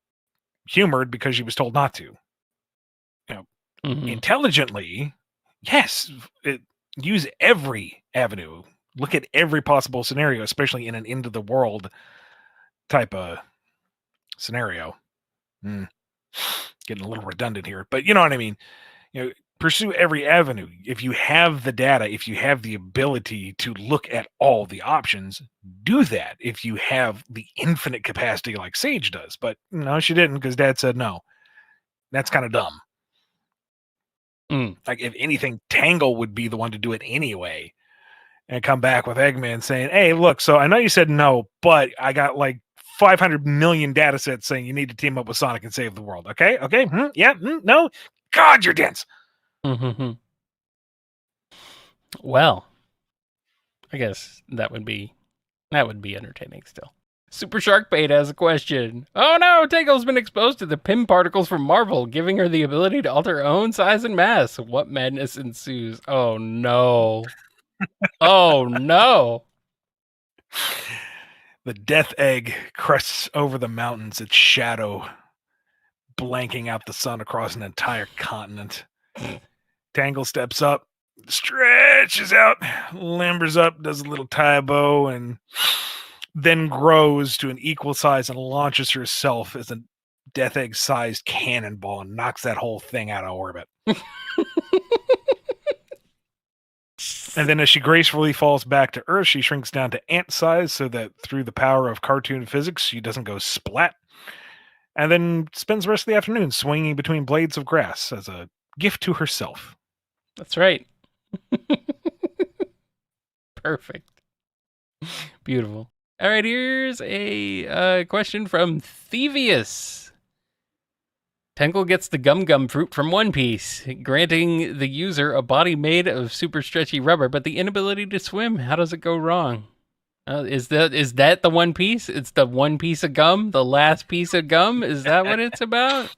Speaker 2: humored because she was told not to. You know, intelligently, yes, use every avenue. Look at every possible scenario, especially in an end of the world type of scenario. Getting a little redundant here, but you know what I mean. You know, pursue every avenue. If you have the data, if you have the ability to look at all the options, do that. If you have the infinite capacity like Sage does, but no, she didn't because Dad said no. That's kind of dumb. Like if anything, Tangle would be the one to do it anyway, and come back with Eggman saying, "Hey, look, so I know you said no, but I got like 500 million data sets saying you need to team up with Sonic and save the world. Okay? Yeah? No? God, you're dense."
Speaker 1: Well, I guess that would be entertaining still. Super Shark Bait has a question. Oh no, Tangle's been exposed to the Pym particles from Marvel, giving her the ability to alter her own size and mass. What madness ensues? Oh no. Oh no.
Speaker 2: The death egg crests over the mountains, its shadow blanking out the sun across an entire continent. Tangle steps up, stretches out, limbers up, does a little tie bow, and then grows to an equal size and launches herself as a death egg sized cannonball and knocks that whole thing out of orbit. And then as she gracefully falls back to Earth, she shrinks down to ant size so that through the power of cartoon physics, she doesn't go splat. And then spends the rest of the afternoon swinging between blades of grass as a gift to herself.
Speaker 1: That's right. Perfect. Beautiful. All right, here's a question from Thievius. Tangle gets the gum fruit from One Piece, granting the user a body made of super stretchy rubber, but the inability to swim. How does it go wrong? Is that the One Piece? It's the one piece of gum, the last piece of gum? Is that what it's about?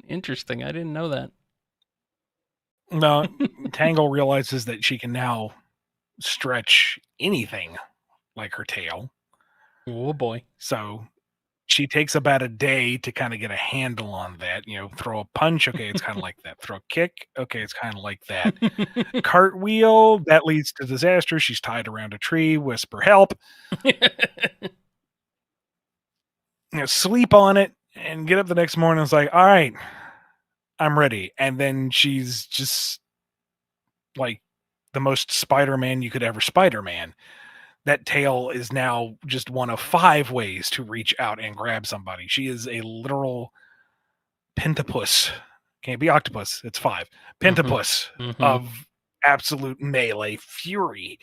Speaker 1: Interesting. I didn't know that.
Speaker 2: No, Tangle realizes that she can now stretch anything like her tail.
Speaker 1: Oh boy.
Speaker 2: So she takes about a day to kind of get a handle on that. Throw a punch, okay, it's kind of like that. Throw a kick, okay, it's kind of like that. Cartwheel, that leads to disaster. She's tied around a tree, whisper help. Sleep on it and get up the next morning. It's like, all right, I'm ready. And then she's just like the most Spider-Man you could ever Spider-Man. That tail is now just one of 5 ways to reach out and grab somebody. She is a literal pentapus. Can't be octopus. It's 5. Pentapus of absolute melee fury.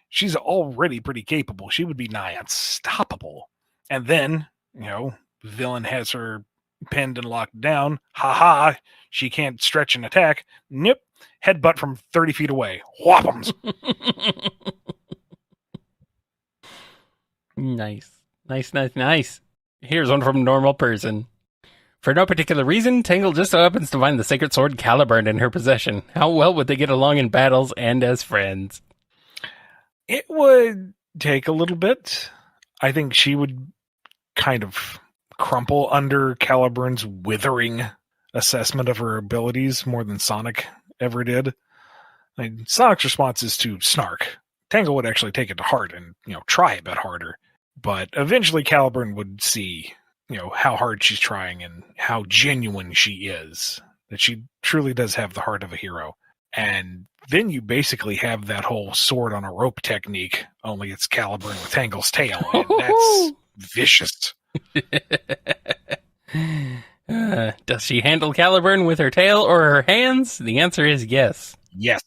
Speaker 2: She's already pretty capable. She would be nigh unstoppable. And then, villain has her pinned and locked down. Ha! She can't stretch and attack. Nope. Headbutt from 30 feet away. Whoppums.
Speaker 1: Nice. Here's one from Normal Person. For no particular reason, Tangle just so happens to find the sacred sword Caliburn in her possession. How well would they get along in battles and as friends?
Speaker 2: It would take a little bit. I think she would kind of crumple under Caliburn's withering assessment of her abilities more than Sonic ever did. Sonic's response is to snark. Tangle would actually take it to heart and, try a bit harder. But eventually Caliburn would see, how hard she's trying and how genuine she is. That she truly does have the heart of a hero. And then you basically have that whole sword on a rope technique, only it's Caliburn with Tangle's tail. And that's vicious.
Speaker 1: Does she handle Caliburn with her tail or her hands? The answer is yes.
Speaker 2: Yes.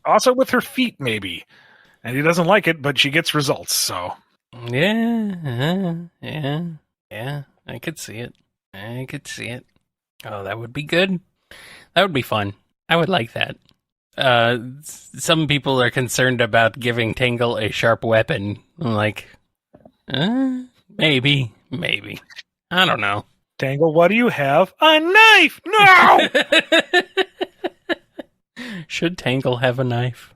Speaker 2: Also with her feet, maybe. And he doesn't like it, but she gets results, so.
Speaker 1: Yeah, I could see it. Oh, that would be good. That would be fun. I would like that. Some people are concerned about giving Tangle a sharp weapon. I'm like, maybe. I don't know.
Speaker 2: Tangle, what do you have? A knife! No!
Speaker 1: Should Tangle have a knife?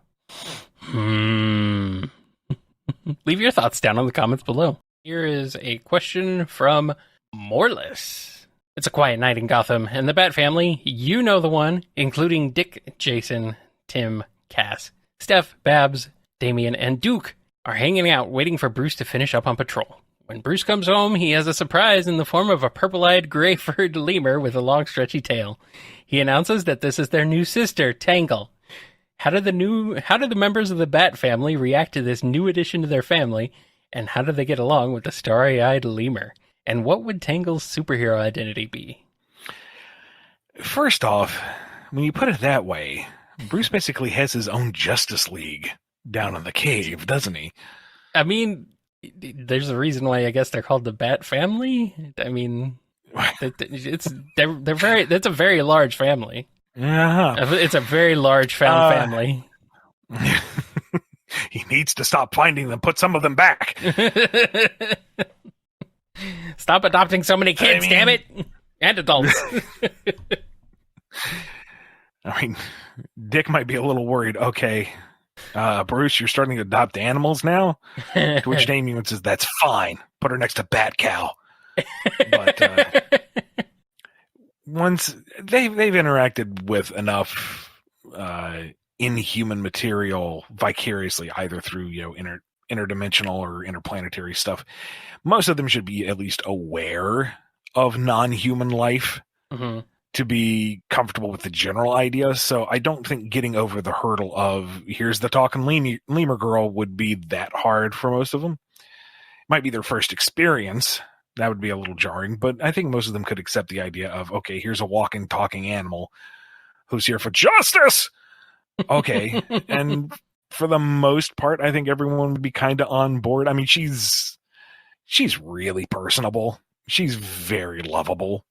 Speaker 1: Leave your thoughts down in the comments below. Here is a question from Morless. It's a quiet night in Gotham, and the Bat family, you know the one, including Dick, Jason, Tim, Cass, Steph, Babs, Damien, and Duke, are hanging out waiting for Bruce to finish up on patrol. When Bruce comes home, he has a surprise in the form of a purple-eyed, gray-furred lemur with a long, stretchy tail. He announces that this is their new sister, Tangle. How do the members of the Bat family react to this new addition to their family, and how do they get along with the starry-eyed lemur? And what would Tangle's superhero identity be?
Speaker 2: First off, when you put it that way, Bruce basically has his own Justice League down in the cave, doesn't he?
Speaker 1: I mean, there's a reason why I guess they're called the Bat family. I mean, that's a very large family. It's a very large family.
Speaker 2: He needs to stop finding them, put some of them back.
Speaker 1: Stop adopting so many kids, damn it! And adults.
Speaker 2: I mean, Dick might be a little worried. Okay, Bruce, you're starting to adopt animals now? To which Damien says, that's fine. Put her next to Bat Cow. But once they've interacted with enough inhuman material vicariously, either through interdimensional or interplanetary stuff, most of them should be at least aware of non-human life. to be comfortable with the general idea. So I don't think getting over the hurdle of here's the talking lemur girl would be that hard for most of them. It might be their first experience. That would be a little jarring, but I think most of them could accept the idea of, okay, here's a walking, talking animal who's here for justice. Okay. And for the most part, I think everyone would be kind of on board. I mean, she's really personable. She's very lovable.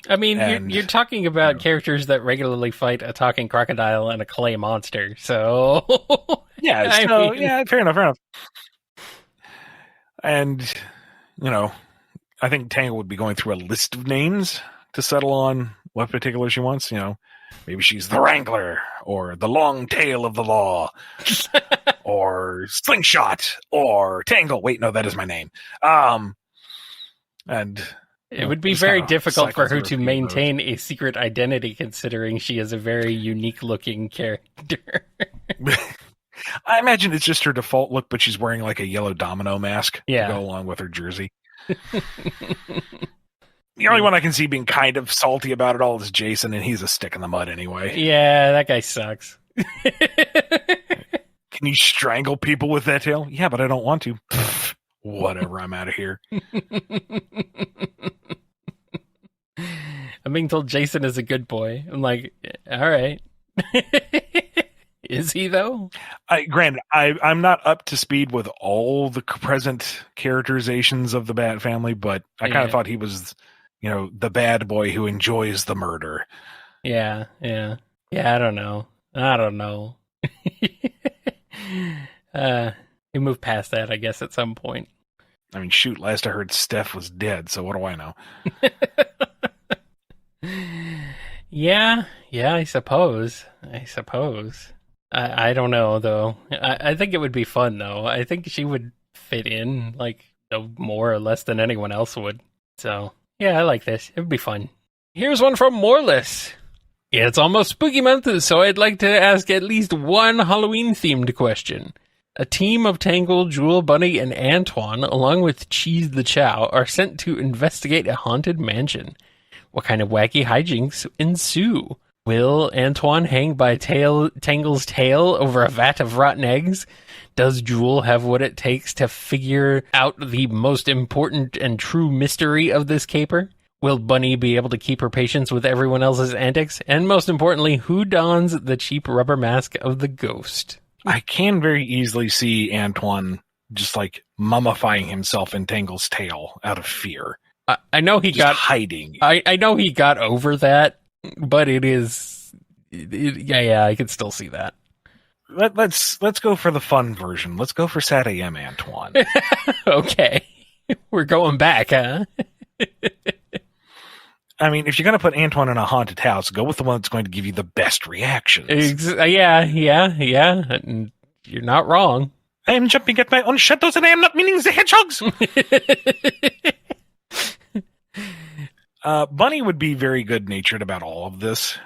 Speaker 1: I mean, you're talking about characters that regularly fight a talking crocodile and a clay monster, so...
Speaker 2: Yeah, fair enough. And, I think Tangle would be going through a list of names to settle on what particular she wants. Maybe she's the Wrangler, or the Long Tail of the Law, or Slingshot, or Tangle. Wait, no, that is my name. And
Speaker 1: it would be very difficult for her to maintain a secret identity, considering she is a very unique-looking character.
Speaker 2: I imagine it's just her default look, but she's wearing like a yellow domino mask to go along with her jersey. The only one I can see being kind of salty about it all is Jason, and he's a stick in the mud anyway.
Speaker 1: Yeah, that guy sucks.
Speaker 2: Can you strangle people with that tail? Yeah, but I don't want to. Whatever, I'm out of here.
Speaker 1: I'm being told Jason is a good boy. I'm like, all right. Is he, though?
Speaker 2: Granted, I'm not up to speed with all the present characterizations of the Bat family, but I kind of thought he was, the bad boy who enjoys the murder.
Speaker 1: Yeah. I don't know. We moved past that, I guess, at some point.
Speaker 2: I mean, shoot, last I heard Steph was dead, so what do I know?
Speaker 1: Yeah, I suppose. I don't know, though. I think it would be fun, though. I think she would fit in, like, no more or less than anyone else would. So, yeah, I like this. It would be fun. Here's one from Moreless. Yeah, it's almost spooky month, so I'd like to ask at least one Halloween-themed question. A team of Tangle, Jewel, Bunny, and Antoine, along with Cheese the Chow, are sent to investigate a haunted mansion. What kind of wacky hijinks ensue? Will Antoine hang by Tangle's tail over a vat of rotten eggs? Does Jewel have what it takes to figure out the most important and true mystery of this caper? Will Bunny be able to keep her patience with everyone else's antics? And most importantly, who dons the cheap rubber mask of the ghost?
Speaker 2: I can very easily see Antoine just like mummifying himself in Tangle's tail out of fear.
Speaker 1: I know he got
Speaker 2: hiding.
Speaker 1: I know he got over that, but it is, I can still see that.
Speaker 2: Let's go for the fun version. Let's go for Sad AM Antoine.
Speaker 1: Okay, we're going back, huh?
Speaker 2: I mean, if you're going to put Antoine in a haunted house, go with the one that's going to give you the best reactions.
Speaker 1: Yeah. And you're not wrong.
Speaker 2: I am jumping at my own shadows and I am not meaning the hedgehogs. Bunny would be very good-natured about all of this.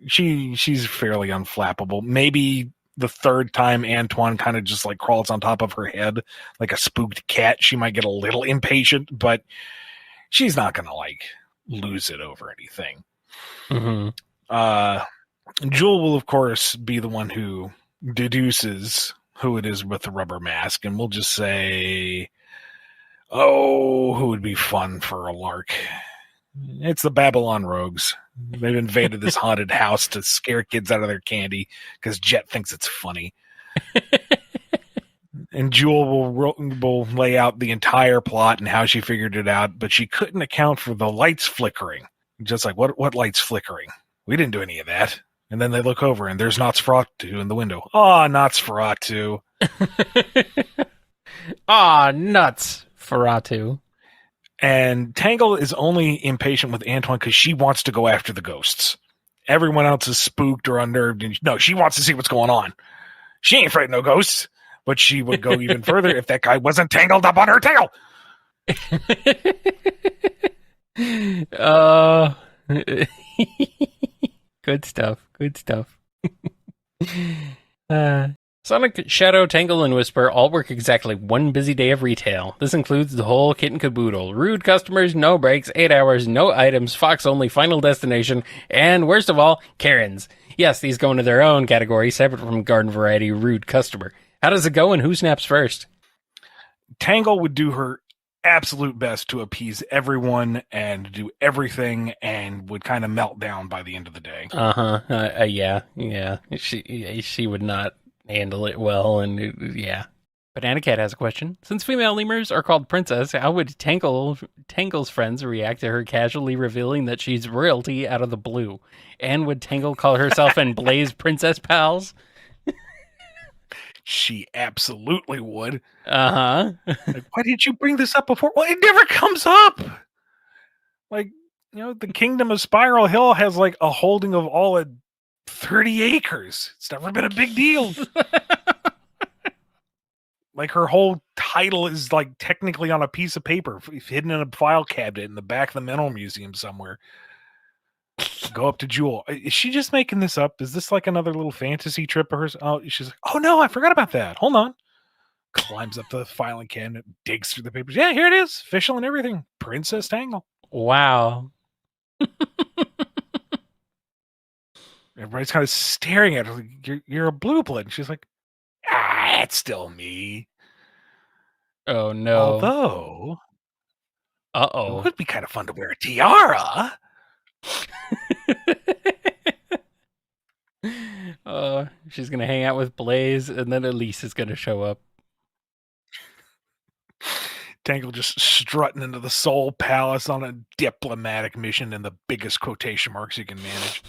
Speaker 2: She's fairly unflappable. Maybe the third time Antoine kind of just like crawls on top of her head like a spooked cat, she might get a little impatient, but she's not going to like lose it over anything.
Speaker 1: Mm-hmm.
Speaker 2: Jewel will, of course, be the one who deduces who it is with the rubber mask, and we'll just say, who would be fun for a lark? It's the Babylon Rogues. They've invaded this haunted house to scare kids out of their candy because Jet thinks it's funny. And Jewel will lay out the entire plot and how she figured it out, but she couldn't account for the lights flickering. Just like, what lights flickering? We didn't do any of that. And then they look over and there's Nosferatu in the window. Nosferatu.
Speaker 1: Nosferatu.
Speaker 2: And Tangle is only impatient with Antoine because she wants to go after the ghosts. Everyone else is spooked or unnerved. And no, she wants to see what's going on. She ain't afraid of no ghosts. But she would go even further if that guy wasn't tangled up on her tail.
Speaker 1: Good stuff. Sonic, Shadow, Tangle, and Whisper all work exactly one busy day of retail. This includes the whole kit and caboodle. Rude customers, no breaks, 8 hours, no items, Fox only, final destination, and worst of all, Karens. Yes, these go into their own category, separate from garden variety rude customer. How does it go and who snaps first?
Speaker 2: Tangle would do her absolute best to appease everyone and do everything and would kind of melt down by the end of the day.
Speaker 1: Yeah. She would not handle it well, and yeah. Banana Cat has a question. Since female lemurs are called princess, how would Tangle's friends react to her casually revealing that she's royalty out of the blue? And would Tangle call herself and Blaze princess pals?
Speaker 2: She absolutely would.
Speaker 1: Like,
Speaker 2: why did you bring this up before? Well, it never comes up. Like, the kingdom of Spiral Hill has like a holding of all of 30 acres. It's never been a big deal. Like, her whole title is like technically on a piece of paper hidden in a file cabinet in the back of the Mental Museum somewhere. Go up to Jewel. Is she just making this up? Is this like another little fantasy trip of hers? Oh, she's like, oh no, I forgot about that. Hold on. Climbs up the filing cabinet, digs through the papers. Yeah, here it is. Official and everything. Princess Tangle.
Speaker 1: wow.
Speaker 2: Everybody's kind of staring at her. Like, you're a blue blood. And she's like, it's still me.
Speaker 1: Oh no.
Speaker 2: Although,
Speaker 1: Uh-oh.
Speaker 2: it would be kind of fun to wear a tiara.
Speaker 1: She's gonna hang out with Blaze, and then Elise is gonna show up.
Speaker 2: Tangle just strutting into the Soul Palace on a diplomatic mission in the biggest quotation marks you can manage.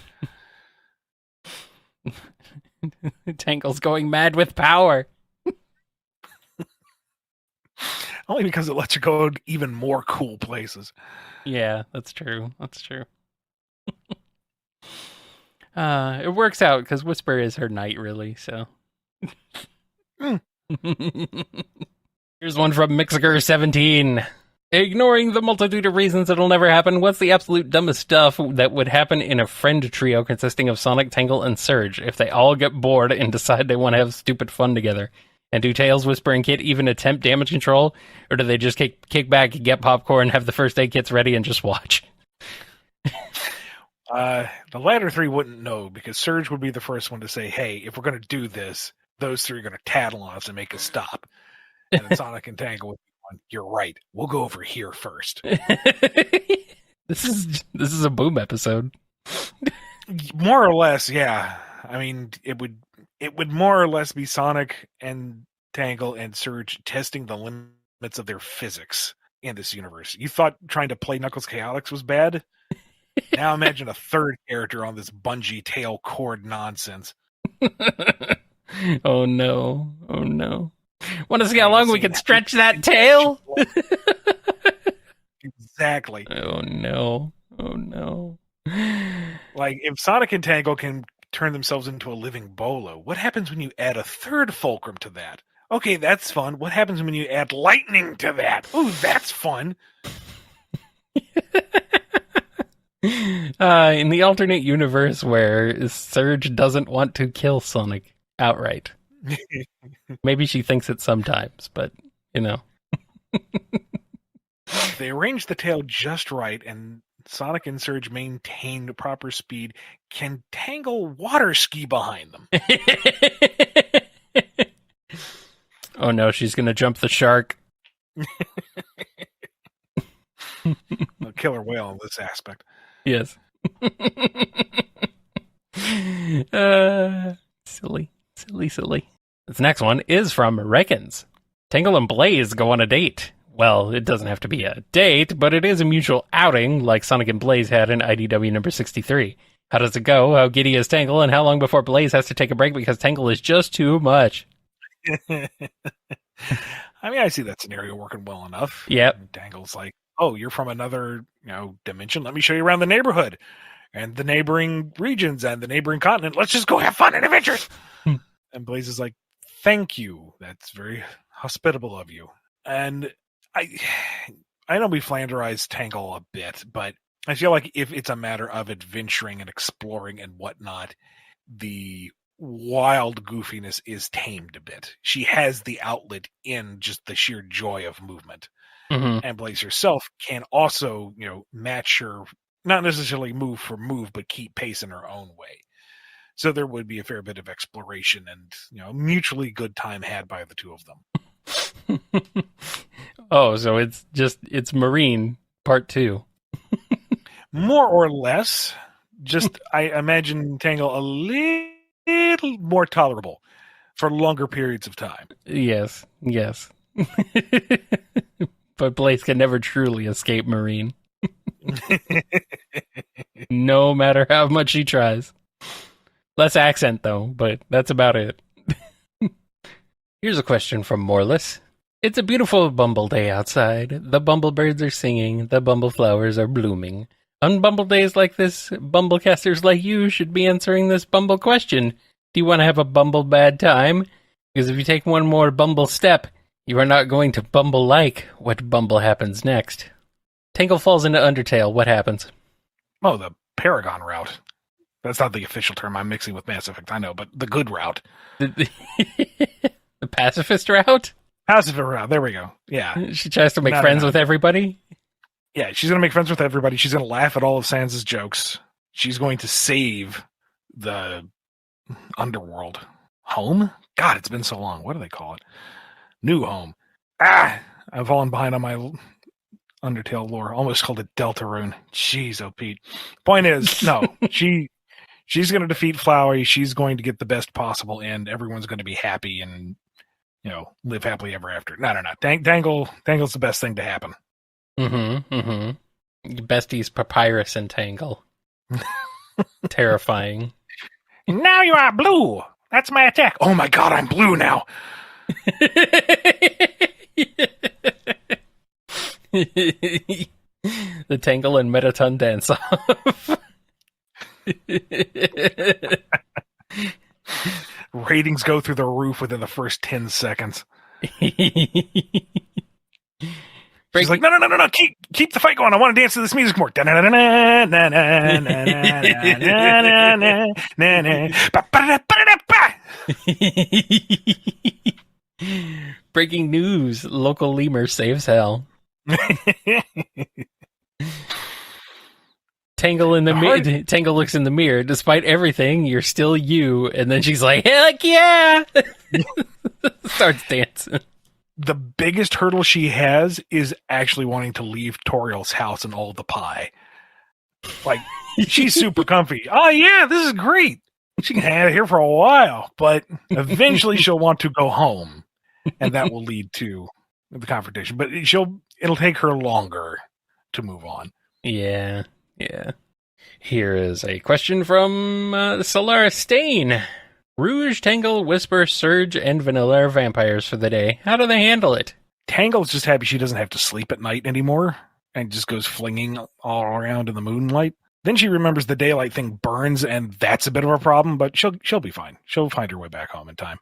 Speaker 1: Tangle's going mad with power.
Speaker 2: Only because it lets her go to even more cool places.
Speaker 1: Yeah, that's true. That's true. It works out because Whisper is her knight, really, so. Here's one from Mixer17. Ignoring the multitude of reasons it'll never happen, what's the absolute dumbest stuff that would happen in a friend trio consisting of Sonic, Tangle, and Surge if they all get bored and decide they want to have stupid fun together? And do Tails, Whisper, and Kit even attempt damage control? Or do they just kick back, get popcorn, have the first aid kits ready, and just watch?
Speaker 2: The latter three wouldn't know because Surge would be the first one to say, hey, if we're going to do this, those three are going to tattle on us and make us stop. And then Sonic and Tangle would be one, you're right. We'll go over here first.
Speaker 1: This is a Boom episode.
Speaker 2: More or less, yeah. I mean, it would more or less be Sonic and Tangle and Surge testing the limits of their physics in this universe. You thought trying to play Knuckles Chaotix was bad? Now imagine a third character on this bungee tail cord nonsense.
Speaker 1: Oh no. Oh no. Want to see how long we can stretch that tail?
Speaker 2: Exactly.
Speaker 1: Oh no. Oh no.
Speaker 2: Like, if Sonic and Tangle can turn themselves into a living bolo, what happens when you add a third fulcrum to that? Okay, that's fun. What happens when you add lightning to that? Ooh, that's fun.
Speaker 1: In the alternate universe where Surge doesn't want to kill Sonic outright. Maybe she thinks it sometimes, but,
Speaker 2: They arranged the tail just right, and Sonic and Surge maintained proper speed. Can Tangle water ski behind them?
Speaker 1: Oh no, she's going to jump the shark.
Speaker 2: A killer whale in this aspect.
Speaker 1: Yes. Silly. This next one is from Reckons. Tangle and Blaze go on a date. Well, it doesn't have to be a date, but it is a mutual outing like Sonic and Blaze had in IDW number 63. How does it go? How giddy is Tangle? And how long before Blaze has to take a break because Tangle is just too much?
Speaker 2: I mean, I see that scenario working well enough.
Speaker 1: Yep.
Speaker 2: Tangle's like, oh, you're from another, dimension. Let me show you around the neighborhood and the neighboring regions and the neighboring continent. Let's just go have fun and adventures. And Blaze is like, thank you. That's very hospitable of you. And I know we flanderized Tangle a bit, but I feel like if it's a matter of adventuring and exploring and whatnot, the wild goofiness is tamed a bit. She has the outlet in just the sheer joy of movement.
Speaker 1: Mm-hmm.
Speaker 2: And Blaze herself can also, match her, not necessarily move for move, but keep pace in her own way. So there would be a fair bit of exploration and, mutually good time had by the two of them.
Speaker 1: Oh, so it's Marine Part 2.
Speaker 2: More or less. Just, I imagine Tangle a little more tolerable for longer periods of time.
Speaker 1: Yes. But Blaze can never truly escape Marine. No matter how much she tries. Less accent, though, but that's about it. Here's a question from Morless. It's a beautiful Bumble day outside. The bumblebirds are singing. The bumbleflowers are blooming. On Bumble days like this, BumbleKasters like you should be answering this Bumble question. Do you want to have a Bumble bad time? Because if you take one more Bumble step, you are not going to Bumble like what Bumble happens next. Tangle falls into Undertale. What happens?
Speaker 2: Oh, the Paragon route. That's not the official term. I'm mixing with Mass Effect, I know, but the good route.
Speaker 1: The pacifist route?
Speaker 2: Pacifist route. There we go. Yeah.
Speaker 1: She tries to make friends with everybody?
Speaker 2: Yeah, she's going to make friends with everybody. She's going to laugh at all of Sans' jokes. She's going to save the underworld. Home? God, it's been so long. What do they call it? New home. I've fallen behind on my Undertale lore. Almost called it Deltarune. Jeez, oh Pete. Point is, no, she's going to defeat Flowey. She's going to get the best possible end. Everyone's going to be happy and, live happily ever after. No. Tangle's the best thing to happen.
Speaker 1: Besties Papyrus and Tangle. Terrifying.
Speaker 2: Now you are blue. That's my attack. Oh my god, I'm blue now.
Speaker 1: The Tangle and Metaton dance off.
Speaker 2: Ratings go through the roof within the first 10 seconds. She's like, no, keep the fight going. I want to dance to this music more.
Speaker 1: Breaking news: local lemur saves hell. Tangle Tangle looks in the mirror. Despite everything, you're still you. And then she's like, "Heck yeah!" Starts dancing.
Speaker 2: The biggest hurdle she has is actually wanting to leave Toriel's house and all the pie. Like, she's super comfy. Oh yeah, this is great. She can hang out here for a while, but eventually she'll want to go home, and that will lead to the confrontation. But it'll take her longer to move on.
Speaker 1: Yeah. Here is a question from Solara Stain. Rouge, Tangle, Whisper, Surge, and Vanilla are vampires for the day. How do they handle it?
Speaker 2: Tangle's just happy she doesn't have to sleep at night anymore and just goes flinging all around in the moonlight. Then she remembers the daylight thing burns, and that's a bit of a problem, but she'll be fine. She'll find her way back home in time.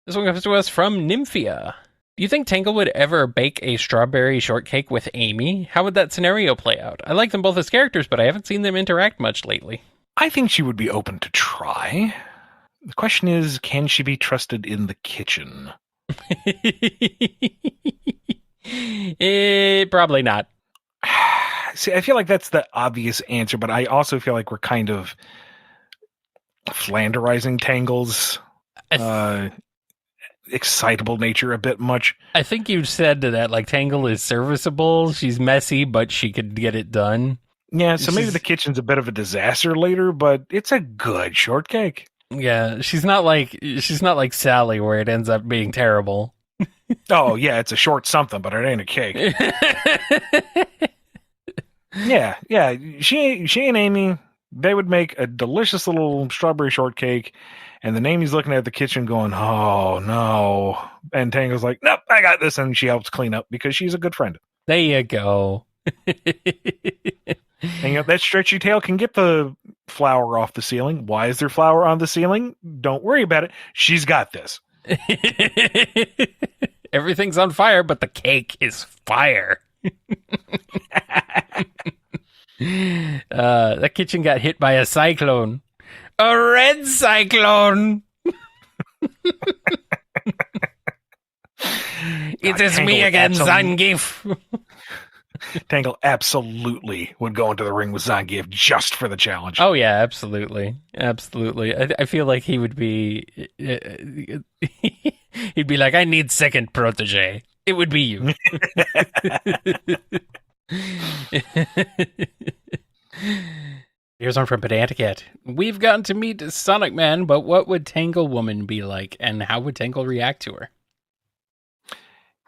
Speaker 1: This one comes to us from Nymphia. Do you think Tangle would ever bake a strawberry shortcake with Amy? How would that scenario play out? I like them both as characters, but I haven't seen them interact much lately.
Speaker 2: I think she would be open to try. The question is, can she be trusted in the kitchen?
Speaker 1: Probably not.
Speaker 2: See, I feel like that's the obvious answer, but I also feel like we're kind of flanderizing Tangle's excitable nature a bit much.
Speaker 1: I think you said that, like, Tangle is serviceable. She's messy, but she could get it done.
Speaker 2: Yeah, so maybe the kitchen's a bit of a disaster later, but it's a good shortcake.
Speaker 1: Yeah, she's not like Sally, where it ends up being terrible.
Speaker 2: Oh yeah, it's a short something, but it ain't a cake. Yeah. She and Amy, they would make a delicious little strawberry shortcake, and then Amy's looking at the kitchen going, "Oh no!" And Tangle's like, "Nope, I got this," and she helps clean up because she's a good friend.
Speaker 1: There you go.
Speaker 2: And that stretchy tail can get the flour off the ceiling. Why is there flour on the ceiling? Don't worry about it. She's got this.
Speaker 1: Everything's on fire, but the cake is fire. That kitchen got hit by a cyclone. A red cyclone! It is me again, Zangief.
Speaker 2: Tangle absolutely would go into the ring with Zangief just for the challenge.
Speaker 1: Oh yeah, absolutely. I feel like he would be. He'd be like, I need second protege. It would be you. Here's one from Pedanticat. We've gotten to meet Sonic Man, but what would Tangle Woman be like, and how would Tangle react to her?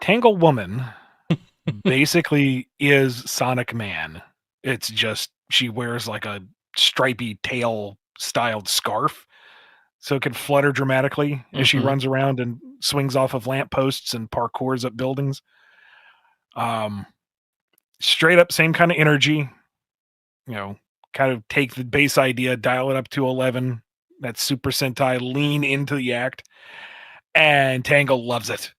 Speaker 2: Tangle Woman basically is Sonic Man. It's just she wears like a stripy tail styled scarf so it can flutter dramatically as she runs around and swings off of lampposts and parkours up buildings. Straight up same kind of energy, kind of take the base idea, dial it up to 11, that Super Sentai, lean into the act, and Tangle loves it.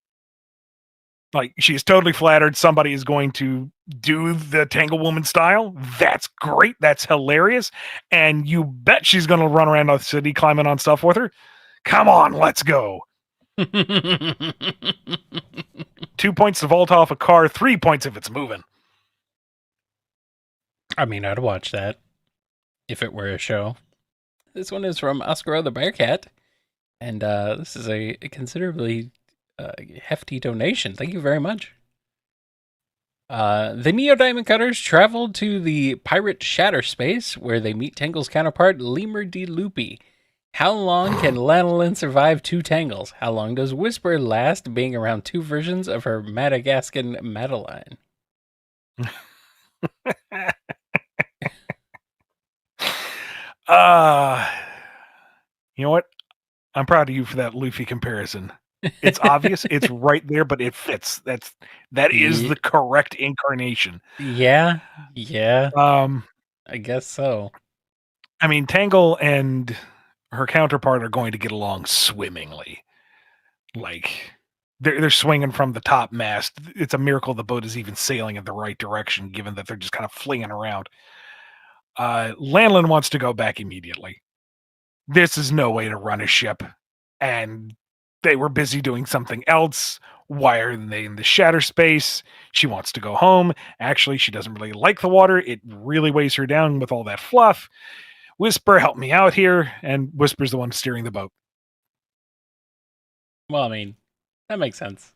Speaker 2: Like, she's totally flattered somebody is going to do the Tangle Woman style. That's great. That's hilarious. And you bet she's going to run around the city climbing on stuff with her. Come on, let's go. 2 points to vault off a car, 3 points if it's moving.
Speaker 1: I mean, I'd watch that if it were a show. This one is from Oscar the Bearcat. And this is a considerably hefty donation. Thank you very much. The Neo Diamond Cutters traveled to the pirate Shatter Space, where they meet Tangle's counterpart, Lemur D. Loopy. How long can Lanolin survive 2 Tangles? How long does Whisper last, being around 2 versions of her Madagascan Madeline?
Speaker 2: You know what? I'm proud of you for that Luffy comparison. It's obvious, it's right there, but it fits. That is the correct incarnation.
Speaker 1: Yeah. I guess so.
Speaker 2: I mean, Tangle and her counterpart are going to get along swimmingly. Like, they're swinging from the top mast. It's a miracle the boat is even sailing in the right direction, given that they're just kind of flinging around. Lanolin wants to go back immediately. This is no way to run a ship, and they were busy doing something else. Why are they in the shatter space? She wants to go home. Actually, she doesn't really like the water. It really weighs her down with all that fluff. Whisper, help me out here. And Whisper's the one steering the boat.
Speaker 1: Well, I mean, that makes sense.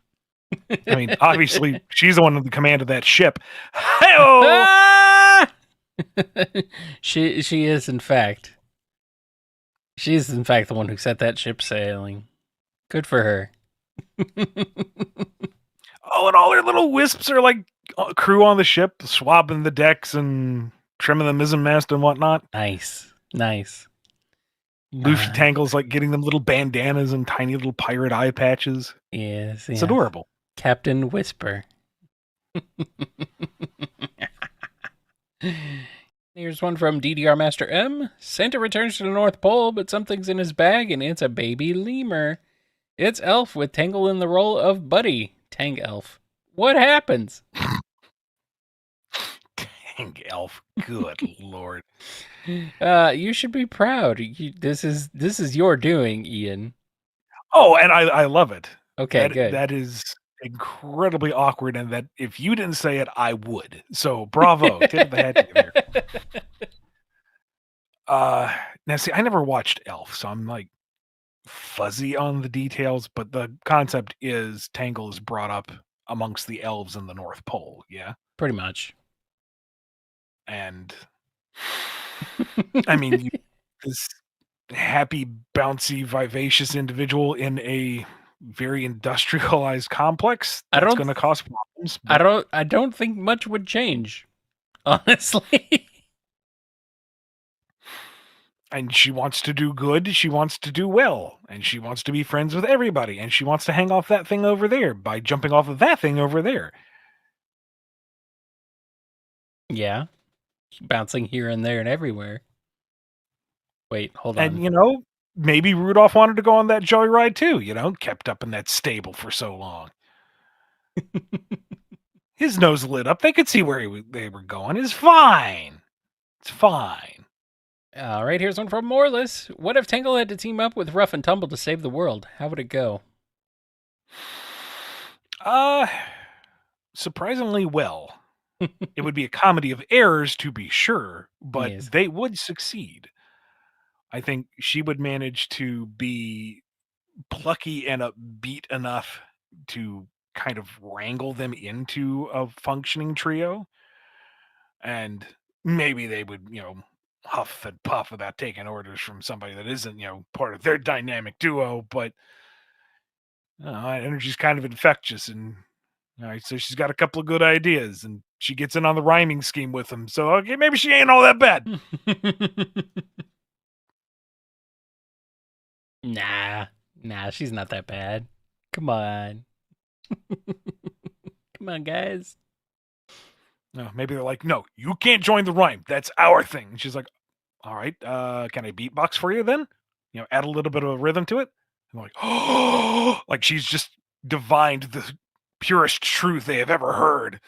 Speaker 2: I mean, obviously, she's the one in the command of that ship. Ah!
Speaker 1: She is, in fact. She's, in fact, the one who set that ship sailing. Good for her.
Speaker 2: Oh, and all their little wisps are like crew on the ship, swabbing the decks and trimming the mizzenmast and whatnot.
Speaker 1: Nice.
Speaker 2: Luffy Tangle's like getting them little bandanas and tiny little pirate eye patches.
Speaker 1: Yes.
Speaker 2: It's adorable.
Speaker 1: Captain Whisper. Here's one from DDR Master M. Santa returns to the North Pole, but something's in his bag, and it's a baby lemur. It's Elf with Tangle in the role of Buddy. Tang Elf. What happens?
Speaker 2: Tang Elf. Good lord.
Speaker 1: You should be proud. This is your doing, Ian.
Speaker 2: Oh, and I love it.
Speaker 1: Okay, good.
Speaker 2: That is incredibly awkward, and that if you didn't say it, I would. So bravo. Tip of the hat to you there. Now see, I never watched Elf, so I'm like fuzzy on the details, but the concept is Tangle is brought up amongst the elves in the North Pole, yeah?
Speaker 1: Pretty much.
Speaker 2: And I mean, this happy, bouncy, vivacious individual in a very industrialized complex that's going to cause problems.
Speaker 1: I don't think much would change, honestly.
Speaker 2: And she wants to do good, she wants to do well, and she wants to be friends with everybody, and she wants to hang off that thing over there by jumping off of that thing over there.
Speaker 1: Yeah. Bouncing here and there and everywhere. Wait, hold on.
Speaker 2: And, maybe Rudolph wanted to go on that joyride too, kept up in that stable for so long. His nose lit up. They could see where they were going. It's fine.
Speaker 1: All right, here's one from Morless. What if Tangle had to team up with Rough and Tumble to save the world? How would it go?
Speaker 2: Surprisingly well. It would be a comedy of errors, to be sure, but
Speaker 1: Yes.
Speaker 2: they would succeed. I think she would manage to be plucky and upbeat enough to kind of wrangle them into a functioning trio. And maybe they would, huff and puff about taking orders from somebody that isn't, part of their dynamic duo. But energy's kind of infectious, and so she's got a couple of good ideas, and she gets in on the rhyming scheme with them. So okay, maybe she ain't all that bad.
Speaker 1: Nah, she's not that bad. Come on. Come on, guys.
Speaker 2: No, maybe they're like, no, you can't join the rhyme. That's our thing. And she's like, all right, can I beatbox for you then? Add a little bit of a rhythm to it. And like, oh, like she's just divined the purest truth they have ever heard.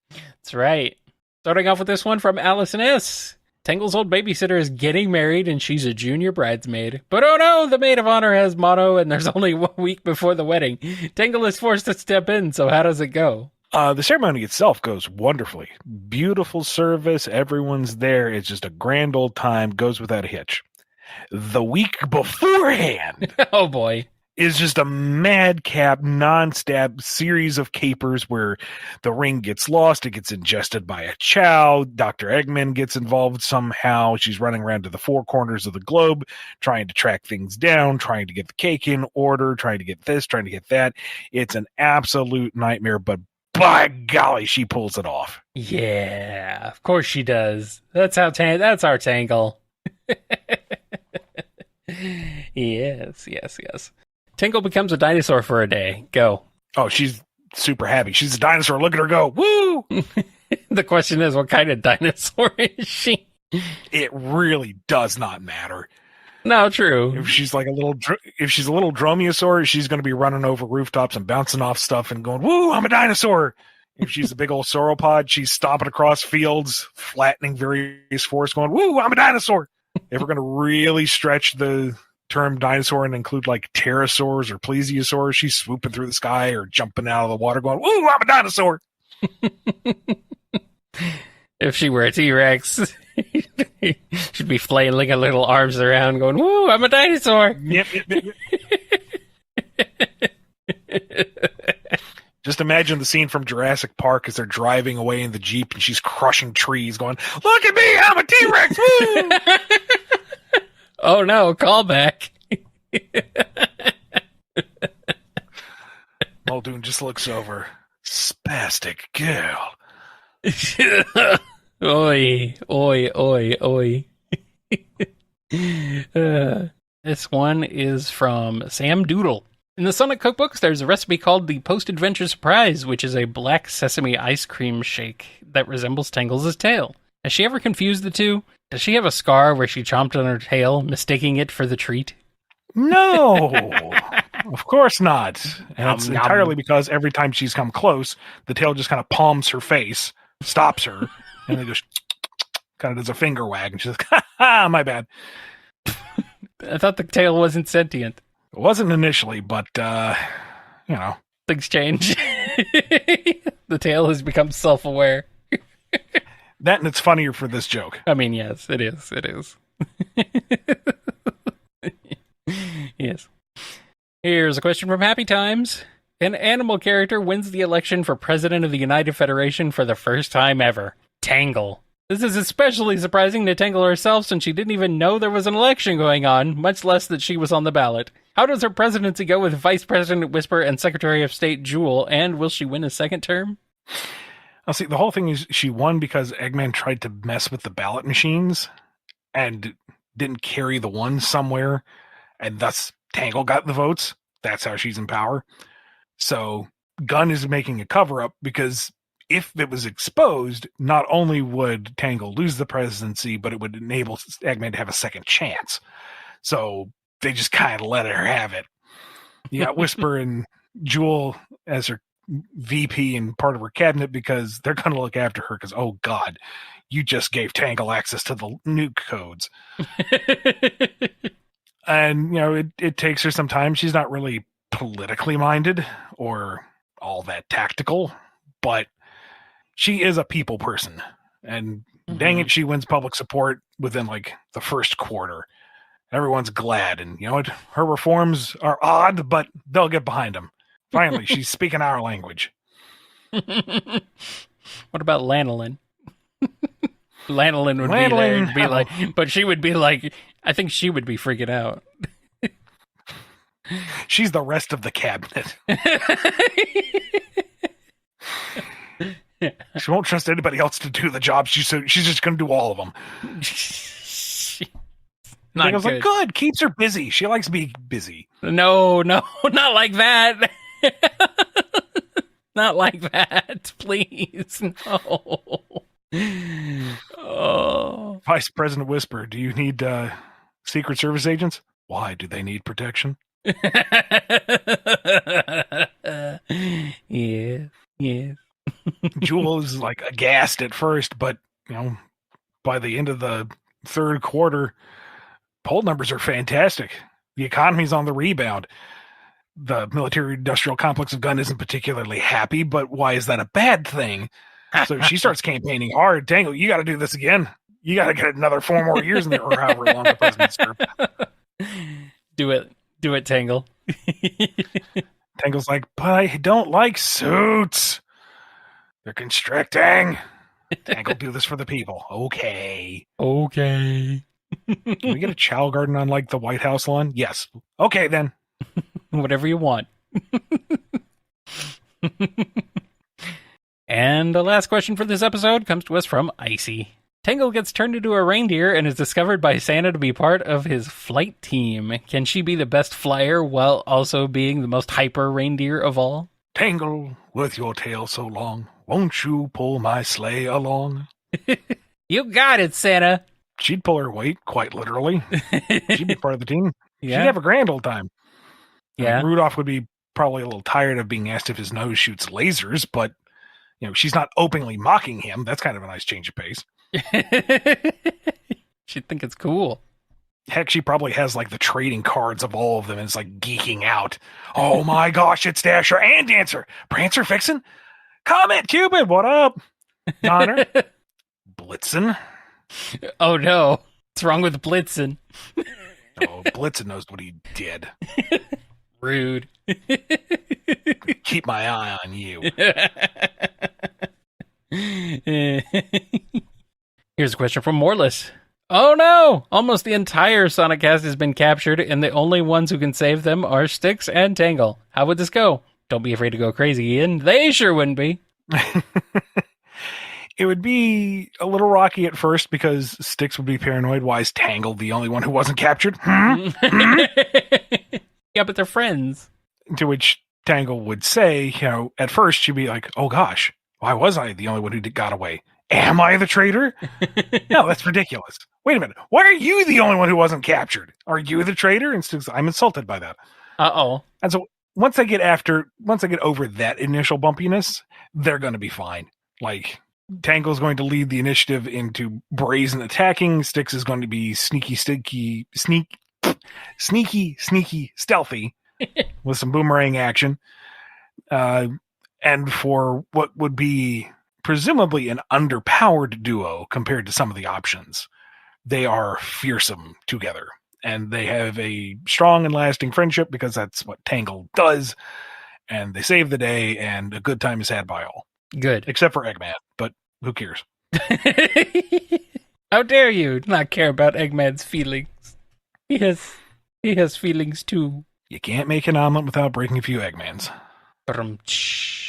Speaker 1: That's right. Starting off with this one from Allison S. Tangle's old babysitter is getting married and she's a junior bridesmaid. But oh no, the maid of honor has mono and there's only 1 week before the wedding. Tangle is forced to step in, so how does it go?
Speaker 2: The ceremony itself goes wonderfully. Beautiful service. Everyone's there. It's just a grand old time. Goes without a hitch. The week beforehand
Speaker 1: Oh boy.
Speaker 2: is just a madcap, non-stop series of capers where the ring gets lost. It gets ingested by a chow. Dr. Eggman gets involved somehow. She's running around to the four corners of the globe, trying to track things down, trying to get the cake in order, trying to get this, trying to get that. It's an absolute nightmare, but by golly, she pulls it off.
Speaker 1: Yeah, of course she does. That's our Tangle. Yes. Tangle becomes a dinosaur for a day. Go.
Speaker 2: Oh, she's super happy. She's a dinosaur. Look at her go. Woo!
Speaker 1: The question is, what kind of dinosaur is she?
Speaker 2: It really does not matter.
Speaker 1: No, true.
Speaker 2: If she's a little dromaeosaur, she's going to be running over rooftops and bouncing off stuff and going, woo, I'm a dinosaur. If she's a big old sauropod, she's stomping across fields, flattening various forests, going, woo, I'm a dinosaur. If we're going to really stretch the term dinosaur and include like pterosaurs or plesiosaurs, she's swooping through the sky or jumping out of the water going, woo, I'm a dinosaur.
Speaker 1: If she were a T-Rex, she'd be flailing her little arms around going, woo, I'm a dinosaur.
Speaker 2: Yep. Just imagine the scene from Jurassic Park as they're driving away in the Jeep and she's crushing trees going, look at me, I'm a T-Rex. Woo!
Speaker 1: Oh no, callback.
Speaker 2: Muldoon just looks over. Spastic girl.
Speaker 1: Oi. This one is from Sam Doodle. In the Sonic cookbooks, there's a recipe called the Post-Adventure Surprise, which is a black sesame ice cream shake that resembles Tangles' tail. Has she ever confused the two? Does she have a scar where she chomped on her tail, mistaking it for the treat?
Speaker 2: No, of course not. And it's
Speaker 1: Nom, nom.
Speaker 2: entirely because every time she's come close, the tail just kind of palms her face, stops her, and then just kind of does a finger wag, and she's like, ha, my bad.
Speaker 1: I thought the tail wasn't sentient.
Speaker 2: It wasn't initially, but,
Speaker 1: Things change. The tail has become self-aware.
Speaker 2: that and it's funnier for this joke.
Speaker 1: I mean, yes, it is. It is. Yes. Here's a question from Happy Times. An animal character wins the election for president of the United Federation for the first time ever. Tangle. This is especially surprising to Tangle herself since she didn't even know there was an election going on, much less that she was on the ballot. How does her presidency go with Vice President Whisper and Secretary of State Jewel, and will she win a second term?
Speaker 2: I'll see, the whole thing is she won because Eggman tried to mess with the ballot machines and didn't carry the one somewhere, and thus Tangle got the votes. That's how she's in power. So Gunn is making a cover-up because if it was exposed, not only would Tangle lose the presidency, but it would enable Eggman to have a second chance. So they just kind of let her have it. You got Whisper and Jewel as her VP and part of her cabinet because they're going to look after her because, oh God, you just gave Tangle access to the nuke codes. And, it takes her some time. She's not really politically minded or all that tactical, but she is a people person. And dang it, she wins public support within the first quarter. Everyone's glad. And you know what? Her reforms are odd, but they'll get behind them. Finally, she's speaking our language.
Speaker 1: What about Lanolin? Lanolin would be there and be like, but she would be like, I think she would be freaking out.
Speaker 2: She's the rest of the cabinet. She won't trust anybody else to do the job. She's just going to do all of them.
Speaker 1: Not
Speaker 2: I was
Speaker 1: good.
Speaker 2: Good. Keeps her busy. She likes being busy.
Speaker 1: No, not like that. Not like that, please. No. Oh.
Speaker 2: Vice President Whisper, do you need Secret Service agents? Why do they need protection?
Speaker 1: Yes.
Speaker 2: Jewel is aghast at first, but by the end of the third quarter, poll numbers are fantastic. The economy's on the rebound. The military-industrial complex of Gun isn't particularly happy, but why is that a bad thing? So she starts campaigning hard. Tangle, you got to do this again. You got to get another 4 more years in there, or however long the president's term.
Speaker 1: Do it, Tangle.
Speaker 2: Tangle's like, but I don't like suits. They're constricting. Tangle, do this for the people. Okay.
Speaker 1: Okay.
Speaker 2: Can we get a chow garden on the White House lawn? Yes. Okay, then.
Speaker 1: Whatever you want. And the last question for this episode comes to us from Icy. Tangle gets turned into a reindeer and is discovered by Santa to be part of his flight team. Can she be the best flyer while also being the most hyper reindeer of all?
Speaker 2: Tangle, with your tail so long, won't you pull my sleigh along?
Speaker 1: You got it, Santa.
Speaker 2: She'd pull her weight, quite literally. She'd be part of the team.
Speaker 1: Yeah.
Speaker 2: She'd have a grand old time.
Speaker 1: Yeah.
Speaker 2: Rudolph would be probably a little tired of being asked if his nose shoots lasers, but she's not openly mocking him. That's kind of a nice change of pace.
Speaker 1: She'd think it's cool.
Speaker 2: Heck, she probably has the trading cards of all of them and is geeking out. Oh my gosh, it's Dasher and Dancer. Prancer, Vixen, Comet, Cupid, what up? Donner, Blitzen.
Speaker 1: Oh no, what's wrong with Blitzen?
Speaker 2: Oh, Blitzen knows what he did.
Speaker 1: Rude.
Speaker 2: Keep my eye on you.
Speaker 1: Here's a question from Morless. Oh no! Almost the entire Sonic cast has been captured, and the only ones who can save them are Styx and Tangle. How would this go? Don't be afraid to go crazy, Ian. They sure wouldn't be.
Speaker 2: It would be a little rocky at first because Styx would be paranoid. Why is Tangle the only one who wasn't captured?
Speaker 1: Yeah, but they're friends.
Speaker 2: To which Tangle would say, at first she'd be like, oh gosh, why was I the only one who got away? Am I the traitor? No, that's ridiculous. Wait a minute. Why are you the only one who wasn't captured? Are you the traitor? And Styx, I'm insulted by that.
Speaker 1: Uh-oh.
Speaker 2: And so once they get over that initial bumpiness, they're going to be fine. Tangle's going to lead the initiative into brazen attacking. Styx is going to be sneaky, stealthy with some boomerang action. And for what would be presumably an underpowered duo compared to some of the options, they are fearsome together. And they have a strong and lasting friendship because that's what Tangle does. And they save the day, and a good time is had by all.
Speaker 1: Good.
Speaker 2: Except for Eggman, but who cares?
Speaker 1: How dare you not care about Eggman's feelings? He has feelings too.
Speaker 2: You can't make an omelet without breaking a few Eggmans.
Speaker 1: Brum-tsh.